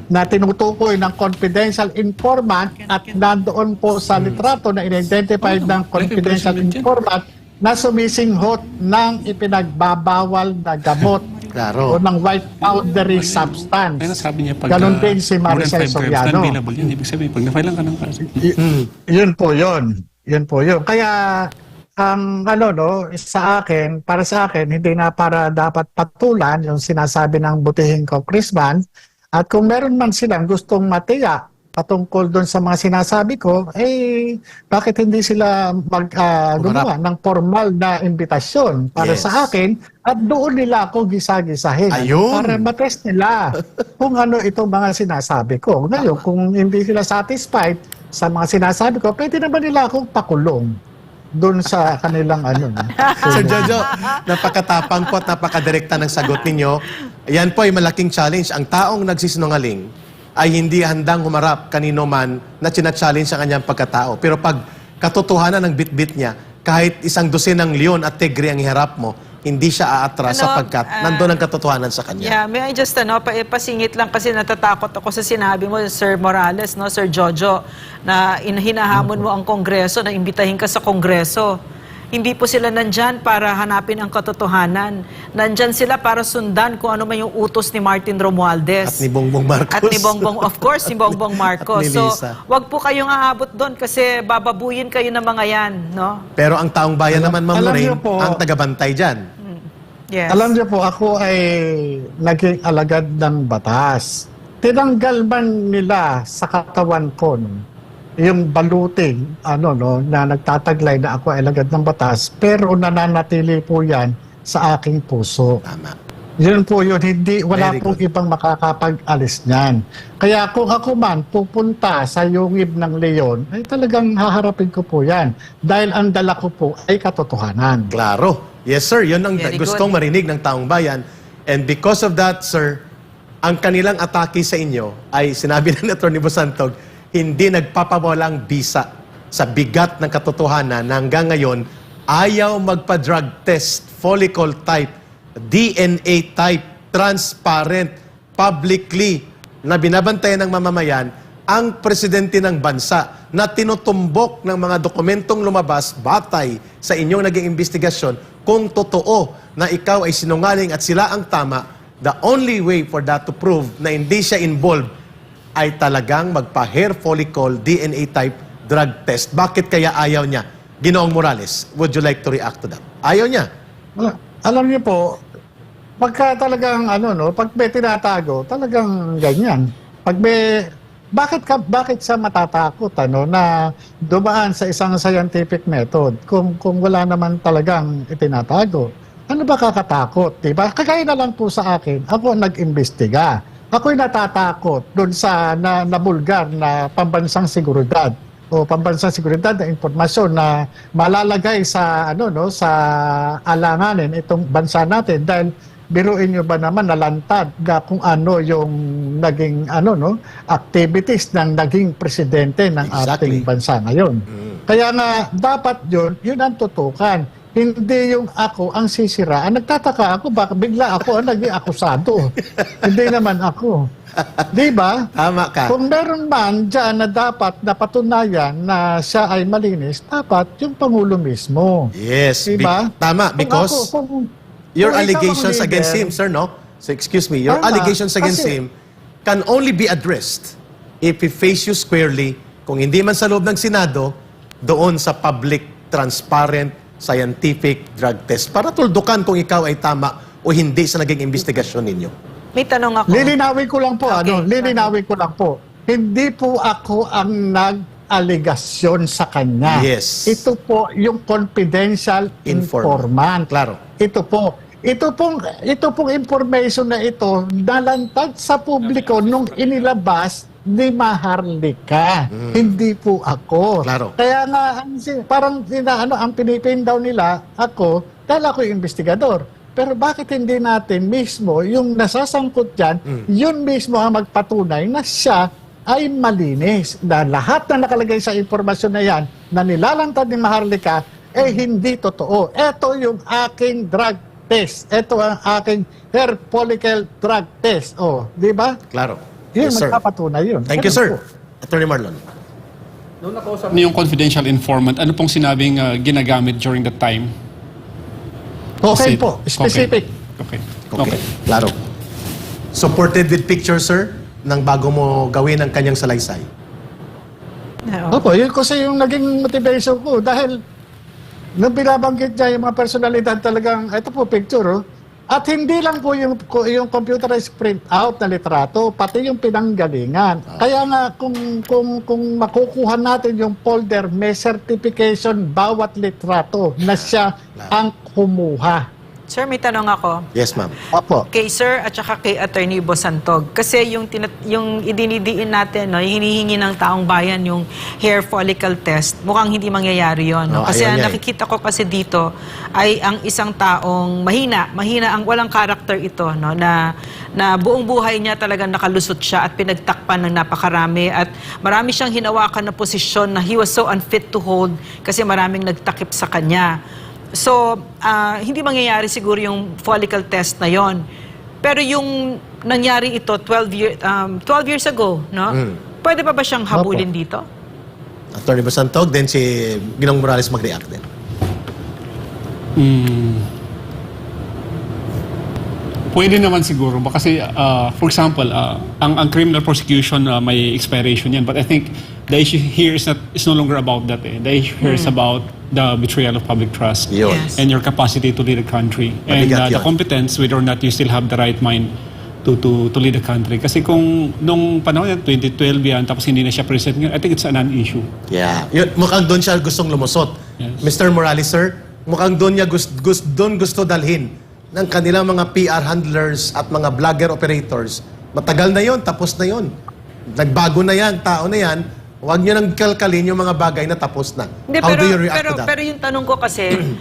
na tinutukoy ng confidential informant at nandoon po sa litrato na in-identified ng confidential informant na sumisinghot ng ipinagbabawal na gamot o ng white powdery substance. Kaya sabi niya, pag Ganon din si Maricel Soriano. non-available yun. Ibig sabihin, pag na-file lang ka ng kaso. Yun po yun. Kaya para sa akin, hindi na para dapat patulan yung sinasabi ng butihing congressman. At kung meron man silang gustong matiyak patungkol doon sa mga sinasabi ko, bakit hindi sila gumawa ng formal na imbitasyon para sa akin at doon nila ako gisa-gisahin. Ayun. Para matest nila kung ano itong mga sinasabi ko. Ngayon, kung hindi sila satisfied sa mga sinasabi ko, pwede naman nila akong pakulong doon sa kanilang Sir Jojo, napakatapang po at napakadirekta ng sagot ninyo. Yan po ay malaking challenge. Ang taong nagsisinungaling ay hindi handang humarap kanino man na china-challenge ang kanyang pagkatao. Pero pag katotohanan ng bit-bit niya, kahit isang dosenang leon at tigre ang iharap mo, hindi siya aatras sapagkat nandun ang katotohanan sa kanya. Yeah, may I just pasingit lang kasi natatakot ako sa sinabi mo, Sir Morales, no, Sir Jojo, na hinahamon mo ang Kongreso, na imbitahin ka sa Kongreso. Hindi po sila nandyan para hanapin ang katotohanan. Nandyan sila para sundan kung ano man yung utos ni Martin Romualdez. At ni Bongbong Marcos. At ni Bongbong, of course, ni Bongbong Marcos. At ni So, Lisa. wag po kayong aabot doon kasi bababuyin kayo ng mga yan, no? Pero ang taong bayan naman, Ma'am alam Lorraine, niyo po- ang tagabantay dyan. Yes. Alam niyo po, ako ay naging alagad ng batas. Tinanggal man nila sa katawan ko yung baluting na nagtataglay na ako ay alagad ng batas, pero nananatili po yan sa aking puso. Tama. Yun po yun, wala Very pong good. ibang makakapag-alis niyan. Kaya kung ako man pupunta sa yungib ng leon, ay talagang haharapin ko po yan. Dahil ang dala ko po ay katotohanan. Klaro. Yes, sir. Yun ang Very gustong good. marinig ng taong bayan. And because of that, sir, ang kanilang atake sa inyo ay sinabi ng Atty. Bosantog, hindi nagpapawalang bisa sa bigat ng katotohanan na hanggang ngayon ayaw magpa-drug test, follicle type, DNA type, transparent, publicly na binabantayan ng mamamayan ang presidente ng bansa na tinutumbok ng mga dokumentong lumabas batay sa inyong naging investigasyon kung totoo na ikaw ay sinungaling at sila ang tama. The only way for that to prove na hindi siya involved ay talagang magpa-hair follicle DNA type drug test. Bakit kaya ayaw niya? Ginoong Morales, would you like to react to that? Ayaw niya. Alam niyo po, pagka talagang pag may tinatago, talagang ganyan. Bakit siya matatakot na dumaan sa isang scientific method kung wala naman talagang itinatago? Ano ba kakatakot, di ba? Kagaya na lang po sa akin, ako ang nag-imbestiga. Ako'y natatakot doon sa nabulgar na pambansang seguridad o pambansang seguridad na impormasyon na malalagay sa sa alanganin itong bansa natin dahil biruin nyo ba naman nalantad na kung ano yung naging activities ng naging presidente ng Exactly. ating bansa ngayon. Kaya nga dapat yun ang tutukan. Hindi yung ako ang sisiraan. Nagtataka ako, baka bigla ako ang naging akusado. Hindi naman ako. Di ba? Tama ka. Kung meron man dyan na dapat napatunayan na siya ay malinis, dapat yung Pangulo mismo. Yes. Diba? Tama, Kung because ako- kung- your kung ikaw ang allegations leader, against him, sir, no? So excuse me, your Tama. allegations against Kasi- him can only be addressed if he face you squarely, kung hindi man sa loob ng Senado, doon sa public, transparent, scientific drug test para tuldukan kung ikaw ay tama o hindi sa naging investigasyon ninyo. May tanong ako. Lilinawin ko lang po, Okay, lilinawin ko lang po. Hindi po ako ang nag-aligasyon sa kanya. Yes. Ito po yung confidential informant. Klaro. Ito pong information na ito nalantad sa publiko nung inilabas ni Maharlika. Hindi po ako. Klaro. Kaya nga parang ang pinipin daw nila ako dahil ako yung investigador. Pero bakit hindi natin mismo yung nasasangkot dyan, yun mismo ang magpatunay na siya ay malinis. Na lahat na nakalagay sa informasyon na yan na nilalantad ni Maharlika hindi totoo. Ito yung aking drug test. Ito ang aking hair follicle drug test. Di ba? Klaro. Yun, Yes, sir. magpapatunay yun. Thank you, Ganun sir. po. Attorney Marlon. Noong nakausap niyo yung confidential informant, ano pong sinabing ginagamit during that time? Okay Kasi- po, specific. Okay. Okay. Klaro. Supported with picture, sir, ng bago mo gawin ang kanyang salaysay. Oo. Opo, yun kasi yung naging motivation ko dahil nung binabanggit niya yung mga personalidad talagang, ito po picture, at hindi lang po yung computerized print out na litrato, pati yung pinanggalingan. Kaya nga kung makukuha natin yung folder, may certification bawat litrato na siya ang kumuha. Sir, may tanong ako. Yes, ma'am. Opo. Kay Sir at saka kay Attorney Bosantog. Kasi yung idinidiin natin, no, yung hinihingi ng taong bayan, yung hair follicle test, mukhang hindi mangyayari yon. No? No, Kasi ayaw ang niya nakikita ko kasi dito ay ang isang taong mahina, ang walang karakter ito, no, na buong buhay niya talagang nakalusot siya at pinagtakpan ng napakarami at marami siyang hinawakan na posisyon na he was so unfit to hold kasi maraming nagtakip sa kanya. So, hindi mangyayari siguro yung follicle test na yon. Pero yung nangyari ito 12 years ago, no? Pwede pa ba siyang habulin dito? Attorney Bosantog, then si Ginong Morales mag-react din. Pwede naman siguro kasi for example, ang criminal prosecution may expiration yan, but I think the issue here is no longer about that. The issue here is about the betrayal of public trust Yun. Yes. and your capacity to lead a country and Mabigat the yun. competence whether or not you still have the right mind to lead the country. Kasi kung nung panahon yan, 2012 yan, tapos hindi na siya president, I think it's a non-issue. Yeah. Yun, mukhang doon siya gustong lumusot. Yes. Mr. Morales, sir, mukhang doon niya gusto dalhin ng kanilang mga PR handlers at mga vlogger operators. Matagal na yon, tapos na yon. Nagbago na yan, tao na yan. Huwag niyo nang kalkalin yung mga bagay na tapos na. Hindi, How do you react to that? pero yung tanong ko kasi,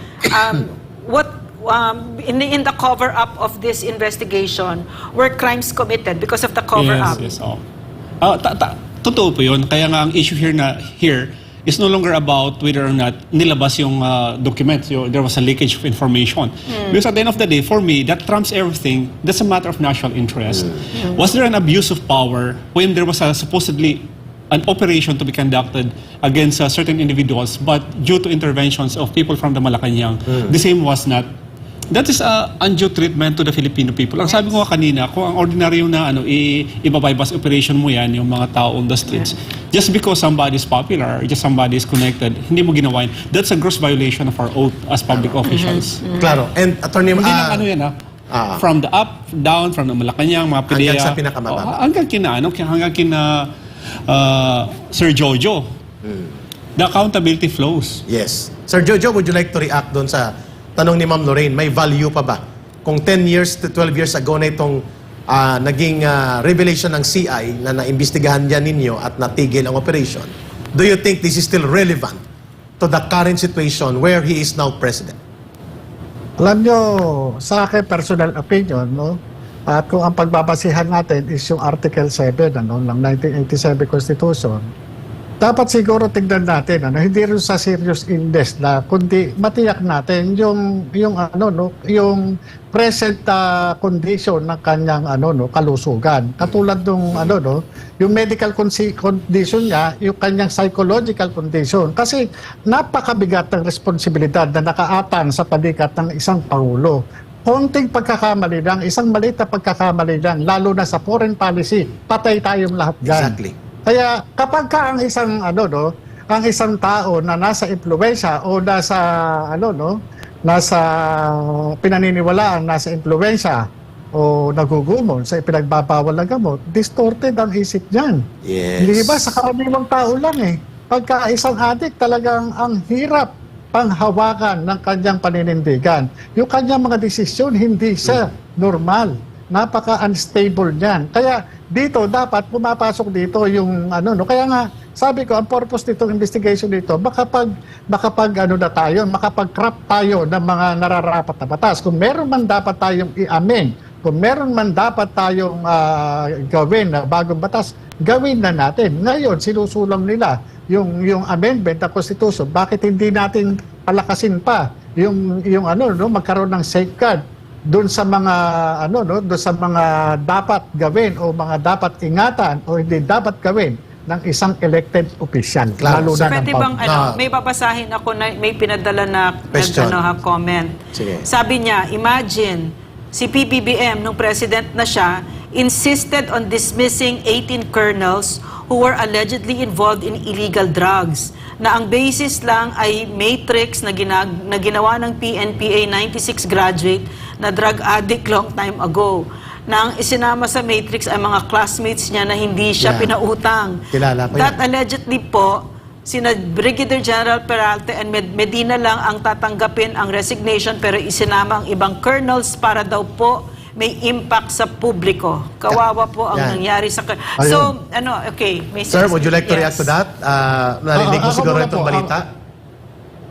in the cover-up of this investigation, were crimes committed because of the cover-up? Yes, yes. Totoo po yun. Kaya nga ang issue here is no longer about whether or not nilabas yung documents. There was a leakage of information. Because at the end of the day, for me, that trumps everything. That's a matter of national interest. Was there an abuse of power when there was supposedly an operation to be conducted against certain individuals, but due to interventions of people from the Malacanang, the same was not? That is undue treatment to the Filipino people. Ang sabi ko nga kanina, kung ang ordinaryo na ibabypass operation mo yan, yung mga tao on the streets, just because somebody is popular, or just somebody is connected, hindi mo ginawa yun. That's a gross violation of our oath as public officials. Claro. And Attorney... Hindi lang ano yan from the up, down, from the Malacanang, mga PDEA. Hanggang sa pinakamababa. Hanggang kina Sir Jojo. The accountability flows. Yes. Sir Jojo, would you like to react doon sa tanong ni Ma'am Lorraine? May value pa ba? Kung 10 years to 12 years ago na itong naging revelation ng CI na naimbestigahan dyan ninyo at natigil ang operation, do you think this is still relevant to the current situation where he is now president? Alam nyo, sa akin, personal opinion, no? At kung ang pagbabasihan natin is yung Article 7 ng 1987 Constitution, dapat siguro tignan natin, hindi rin sa serious index na, kundi matiyak natin yung yung present condition ng kanyang kalusugan. Katulad nung yung medical condition niya, yung kanyang psychological condition. Kasi napakabigat ng responsibilidad na nakaatang sa palikat ng isang pangulo. Konting pagkakamali lang, isang maliit na pagkakamali lang, lalo na sa foreign policy, patay tayong lahat dyan. Exactly. Kaya kapag ka ang isang ang isang tao na nasa impluwensya o nasa pinaniniwalaan, nasa impluwensya o nagugumon sa ipinagbabawal na gamot, distorted ang isip niyan. Yes. Hindi ba sa karaniwang tao lang pagka isang addict talagang ang hirap panghawakan ng kanyang paninindigan. Yung kanyang mga desisyon hindi siya normal. Napaka-unstable niyan. Kaya dito, dapat pumapasok dito yung kaya nga, sabi ko, ang purpose nitong investigation dito, makapag-craft tayo ng mga nararapat na batas. Kung meron man dapat tayong i-amend, kung meron man dapat tayong gawin na bagong batas, gawin na natin. Ngayon, sinusulong nila yung amendment ng Constitution. Bakit hindi natin palakasin pa yung magkaroon ng safeguard doon sa mga doon sa mga dapat gawin o mga dapat ingatan o hindi dapat gawin ng isang elected official, Claro. lalo So, na ng pwede bang, may babasahin ako na may pinadala na Question. comment. Sige. Sabi niya, imagine, si PBBM, nung president na siya, insisted on dismissing 18 colonels who were allegedly involved in illegal drugs, na ang basis lang ay matrix na ginawa ng PNPA 96 graduate na drug addict long time ago. Na ang isinama sa matrix ay mga classmates niya na hindi siya pinautang. Kilala ko That yan. allegedly po, sina Brigadier General Peralta and Medina lang ang tatanggapin ang resignation pero isinama ang ibang colonels para daw po may impact sa publiko. Kawawa po ang Yan. nangyari sa... So, okay. May Sir, would you like to react to that? Narinig mo Ako siguro muna itong po. balita?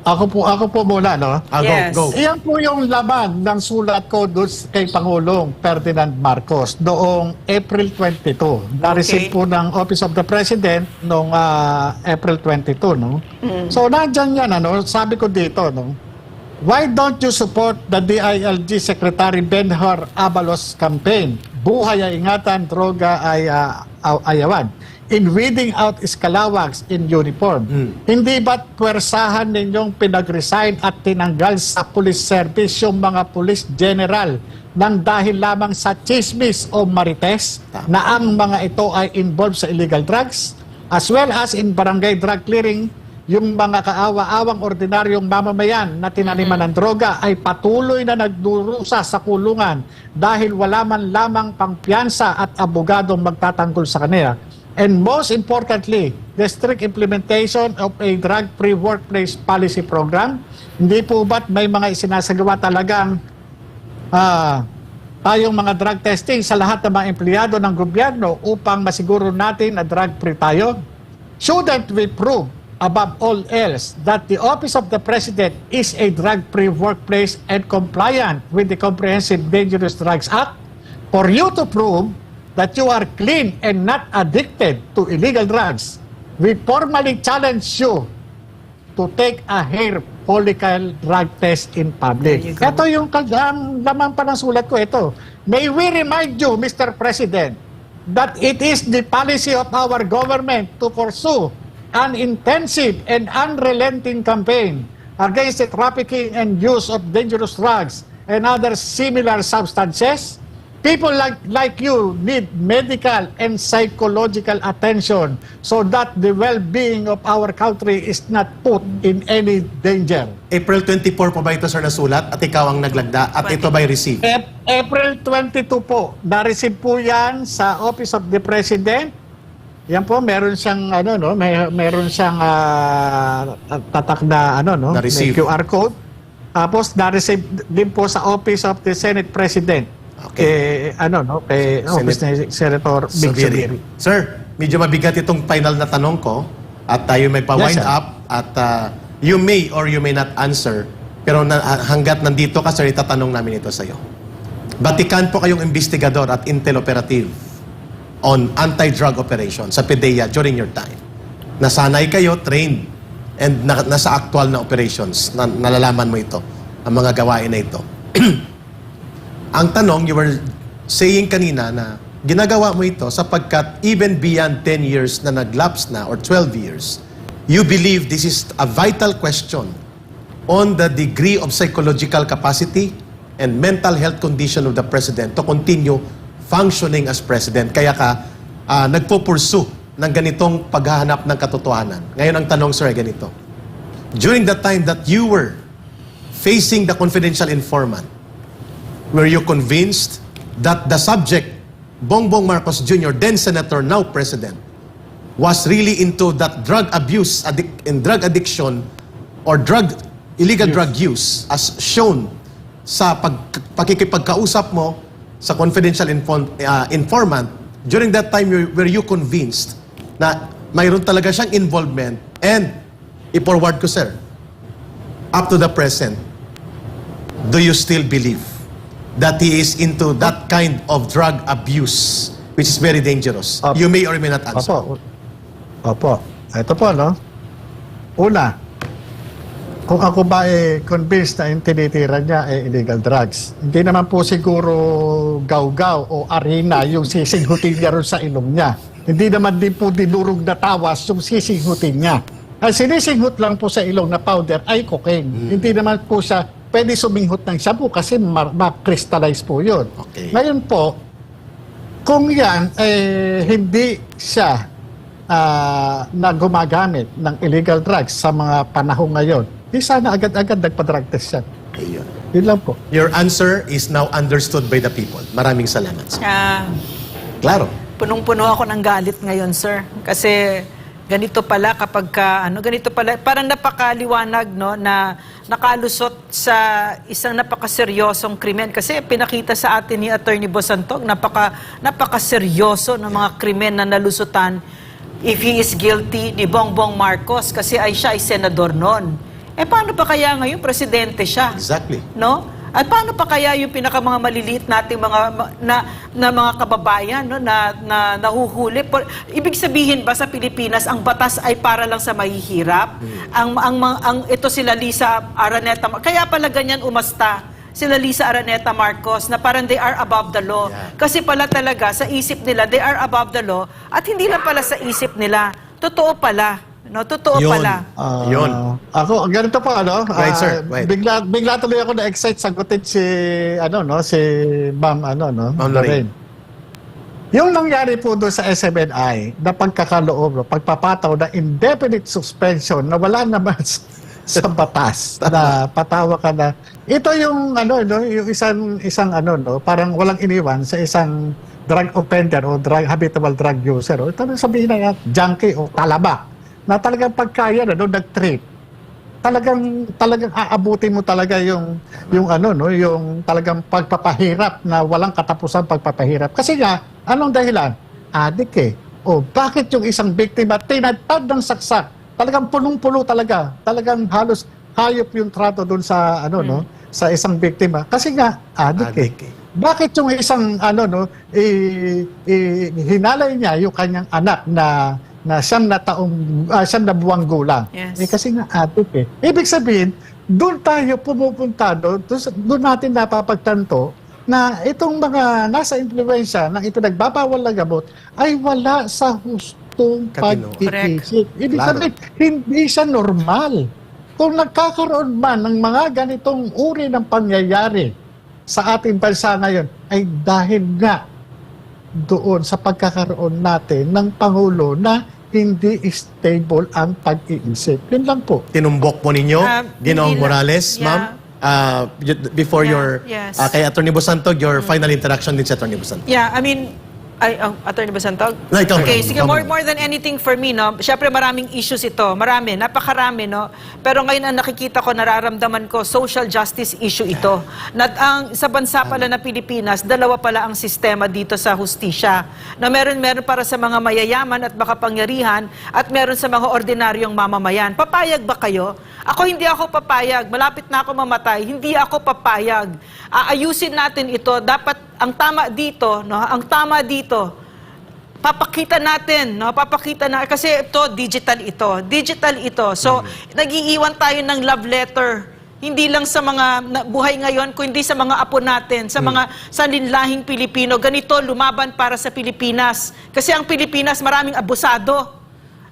Ako po muna, Yes. Go. Iyan po yung laman ng sulat ko doon kay Pangulong Ferdinand Marcos noong April 22. Na-receive po ng Office of the President noong April 22, no? So, nandyan yan, sabi ko dito, why don't you support the DILG Secretary Benhur Abalos campaign? Buhay ay ingatan, droga ay ayawan. in weeding out Scalawags in uniform. Hindi ba't pwersahan ninyong pinag-resign at tinanggal sa police service yung mga police general nang dahil lamang sa chismis o marites na ang mga ito ay involved sa illegal drugs, as well as in barangay drug clearing, yung mga kaawa-awang ordinaryong mamamayan na tinaniman ng droga ay patuloy na nagdurusa sa kulungan dahil wala man lamang pangpiyansa at abogadong magtatanggol sa kanila. And most importantly, the strict implementation of a drug-free workplace policy program. Hindi po ba't may mga isinasagawa talagang tayong mga drug testing sa lahat ng mga empleyado ng gobyerno upang masiguro natin na drug-free tayo? Shouldn't we prove above all else that the Office of the President is a drug-free workplace and compliant with the Comprehensive Dangerous Drugs Act? For you to prove that you are clean and not addicted to illegal drugs, we formally challenge you to take a hair follicle drug test in public. There you go. Ito yung laman pa ng sulat ko ito. May we remind you, Mr. President, that it is the policy of our government to pursue an intensive and unrelenting campaign against the trafficking and use of dangerous drugs and other similar substances. People like you need medical and psychological attention so that the well-being of our country is not put in any danger. April 24 po ba ito, sir, nasulat? At ikaw ang naglagda? At ito ba'y receive? April 22 po, na-receive po yan sa Office of the President. Yan po, meron siyang meron siyang tatak na may Na-receive. QR code. Tapos na-receive din po sa Office of the Senate President. Okay. Kay Office ni Senator Big Zubiri. Sir, medyo mabigat itong final na tanong ko at tayo may pa-wind Yes, sir. up at you may or you may not answer, pero hanggat nandito ka, sir, itatanong namin ito sa iyo. Batikan po kayong investigador at intel operative on anti-drug operation sa PDEA during your time. Nasanay kayo, trained, and nasa actual na operations, nalalaman mo ito, ang mga gawain na ito. Ang tanong, you were saying kanina na ginagawa mo ito sapagkat even beyond 10 years na nag-lapse na or 12 years, you believe this is a vital question on the degree of psychological capacity and mental health condition of the President to continue functioning as President. Kaya ka nagpo-pursue ng ganitong paghahanap ng katotohanan. Ngayon ang tanong, sir, ay ganito. During the time that you were facing the confidential informant, were you convinced that the subject, Bongbong Marcos Jr., then Senator, now President, was really into that drug abuse and drug addiction or illegal drug use as shown sa pakikipagkausap mo sa confidential informant? During that time, were you convinced na mayroon talaga siyang involvement? And, i-forward ko, sir, up to the present, do you still believe that he is into that kind of drug abuse, which is very dangerous? Opo. You may or may not answer. Opo. Ito po, no? Una, kung ako ba convinced na yung tinitira niya illegal drugs, hindi naman po siguro gaw-gaw o arena yung sisinghutin niya ron sa ilong niya. Hindi naman din po dinurog na tawas yung sisinghutin niya. Ang sinisinghut lang po sa ilong na powder ay cocaine. Hindi naman po siya pwede suminghot ng shabu kasi ma-crystallize po yun. Okay. Ngayon po, kung yan hindi siya na gumagamit ng illegal drugs sa mga panahon ngayon, di sana agad-agad nagpa-drug test yan. Ayun. Yun lang po. Your answer is now understood by the people. Maraming salamat, sir. Claro. Punong-puno ako ng galit ngayon, sir. Kasi ganito pala kapag ganito pala, parang napakaliwanag, no, na nakalusot sa isang napakaseryosong krimen. Kasi pinakita sa atin ni Attorney Bosantog, napakaseryoso ng mga krimen na nalusutan if he is guilty ni Bongbong Marcos kasi siya ay senador noon. Paano pa kaya ngayon presidente siya? Exactly. No? At paano pa kaya yung mga maliliit nating mga kababayan, no, na nahuhuli? Ibig sabihin ba sa Pilipinas ang batas ay para lang sa mahihirap? Ito sila Lisa Araneta, kaya pala ganyan umasta sila Lisa Araneta Marcos na parang they are above the law. Yeah. Kasi pala talaga sa isip nila, they are above the law at hindi lang pala sa isip nila. Totoo pala. No, totoo Yun. pala. Yun. Ako, ganito po, ano? Right, sir. Right. Bigla tuloy ako na-excite sagutin si, si Ma'am, Ma'am Lorraine. Yung nangyari po doon sa SMNI, na pagkakaloob, pagpapataw na indefinite suspension na wala naman sa batas na patawa ka na. Ito yung, yung isang parang walang iniwan sa isang drug offender o habitual drug user. O, ito sabihin na junkie o talaba na talagang pagkaya nag-treat. Talagang aabutin mo talaga yung yung talagang pagpapahirap na walang katapusan pagpapahirap. Kasi nga, anong dahilan? Adik eh. O bakit yung isang biktima tinatad ng saksak? Talagang punong-puno talaga. Talagang halos hayop yung trato doon sa sa isang biktima. Kasi nga, adik eh. Bakit yung isang hinalay niya yung kanyang anak na siyam na buwang gulang. Yes. Kasi nga adik eh. Ibig sabihin, doon tayo pumupunta doon natin napapagtanto na itong mga nasa impluwensya ng ipinagbabawal na gamot ay wala sa hustong Katino. pag-iisip. Ibig Claro. sabihin, hindi siya normal. Kung nagkakaroon man ng mga ganitong uri ng pangyayari sa ating bansa ngayon, ay dahil nga doon sa pagkakaroon natin ng Pangulo na hindi stable ang pag-iisip. Yun lang po. Tinumbok po ninyo, Ginoong hindi lang. Morales, Yeah. ma'am. Before Yeah, your, yes. kay Atty. Busantog, your final interaction din sa Atty. Busantog. Yeah, I mean, Attorney Basantog? No, ikaw Okay, muna. sige, Ikaw more than anything for me, no? Siyempre maraming issues ito. Marami, napakarami, no? Pero ngayon ang nakikita ko, nararamdaman ko, social justice issue ito. Sa bansa pala na Pilipinas, dalawa pala ang sistema dito sa hustisya. Na meron para sa mga mayayaman at makapangyarihan at meron sa mga ordinaryong mamamayan. Papayag ba kayo? Ako hindi ako papayag. Malapit na ako mamatay. Hindi ako papayag. Aayusin natin ito. Dapat ang tama dito, no? Ang tama dito, papakita natin, no? Papakita na kasi digital ito. So, nag-iiwan tayo ng love letter. Hindi lang sa mga buhay ngayon, kundi sa mga apo natin, sa mga salinlahing Pilipino. Ganito lumaban para sa Pilipinas. Kasi ang Pilipinas maraming abusado.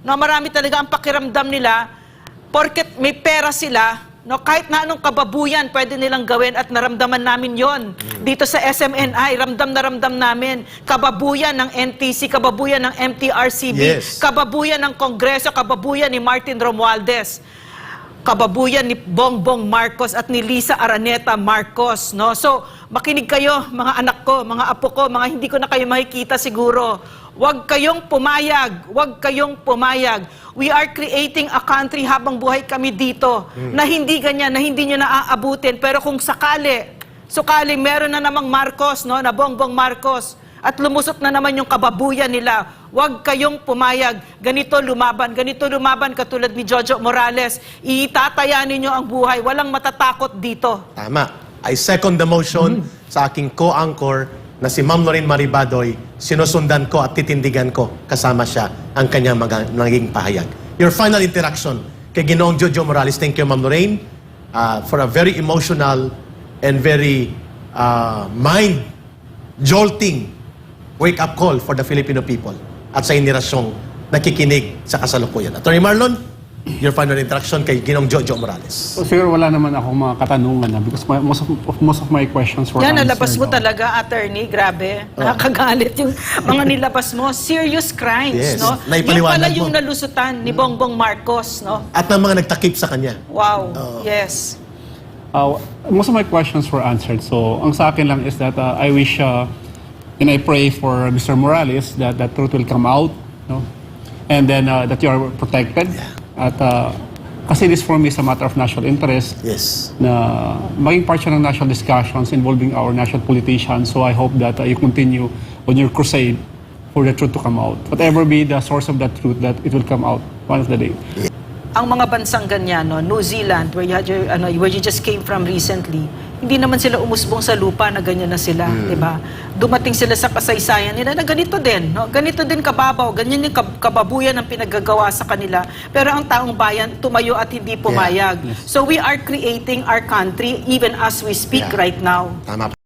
No, marami talaga ang pakiramdam nila porket may pera sila. No, kahit na anong kababuyan pwede nilang gawin at naramdaman namin yon dito sa SMNI, ramdam na ramdam namin. Kababuyan ng NTC, kababuyan ng MTRCB, Yes. kababuyan ng Kongreso, kababuyan ni Martin Romualdez, kababuyan ni Bongbong Marcos at ni Lisa Araneta Marcos. No? So, makinig kayo, mga anak ko, mga apo ko, mga hindi ko na kayo makikita siguro. Huwag kayong pumayag. Huwag kayong pumayag. We are creating a country habang buhay kami dito na hindi ganyan, na hindi nyo naaabutin. Pero kung sakali meron na namang Marcos, no, na Bongbong Marcos, at lumusot na naman yung kababuyan nila, huwag kayong pumayag. Ganito lumaban katulad ni Jojo Morales. Itataya ninyo ang buhay. Walang matatakot dito. Tama. I second the motion sa aking co-anchor na si Ma'am Lorraine Maribadoy. Sinusundan ko at titindigan ko kasama siya ang kanyang naging pahayag. Your final interaction kay Ginoong Jojo Morales. Thank you, Ma'am Lorraine, for a very emotional and very mind-jolting wake-up call for the Filipino people at sa inirasyong nakikinig sa kasalukuyan. Attorney Marlon, your final interaction kay Ginoong Jojo Morales. So, siguro wala naman akong mga katanungan because most of my questions were Yan, answered. nalabas mo talaga, attorney. Grabe. Nakakagalit yung mga nilabas mo. Serious crimes, Yes. no? Naipaliwanag Yung pala mo. yung nalusutan ni Bongbong Marcos, no? At ng mga nagtakip sa kanya. Wow. Yes. Most of my questions were answered. So, ang sa akin lang is that I wish and I pray for Mr. Morales that truth will come out, no? And then that you are protected. At kasi this for me is a matter of national interest Yes. na maging part siya ng national discussions involving our national politicians. So I hope that you continue on your crusade for the truth to come out. Whatever be the source of that truth, that it will come out one of the day. Ang mga bansang ganyan, no? New Zealand, where you just came from recently, hindi naman sila umusbong sa lupa na ganyan na sila, di ba? Dumating sila sa kasaysayan nila na ganito din, no? Ganito din kababaw, ganyan yung kababuyan ang pinagagawa sa kanila. Pero ang taong bayan tumayo at hindi pumayag. So we are creating our country even as we speak right now. Tama.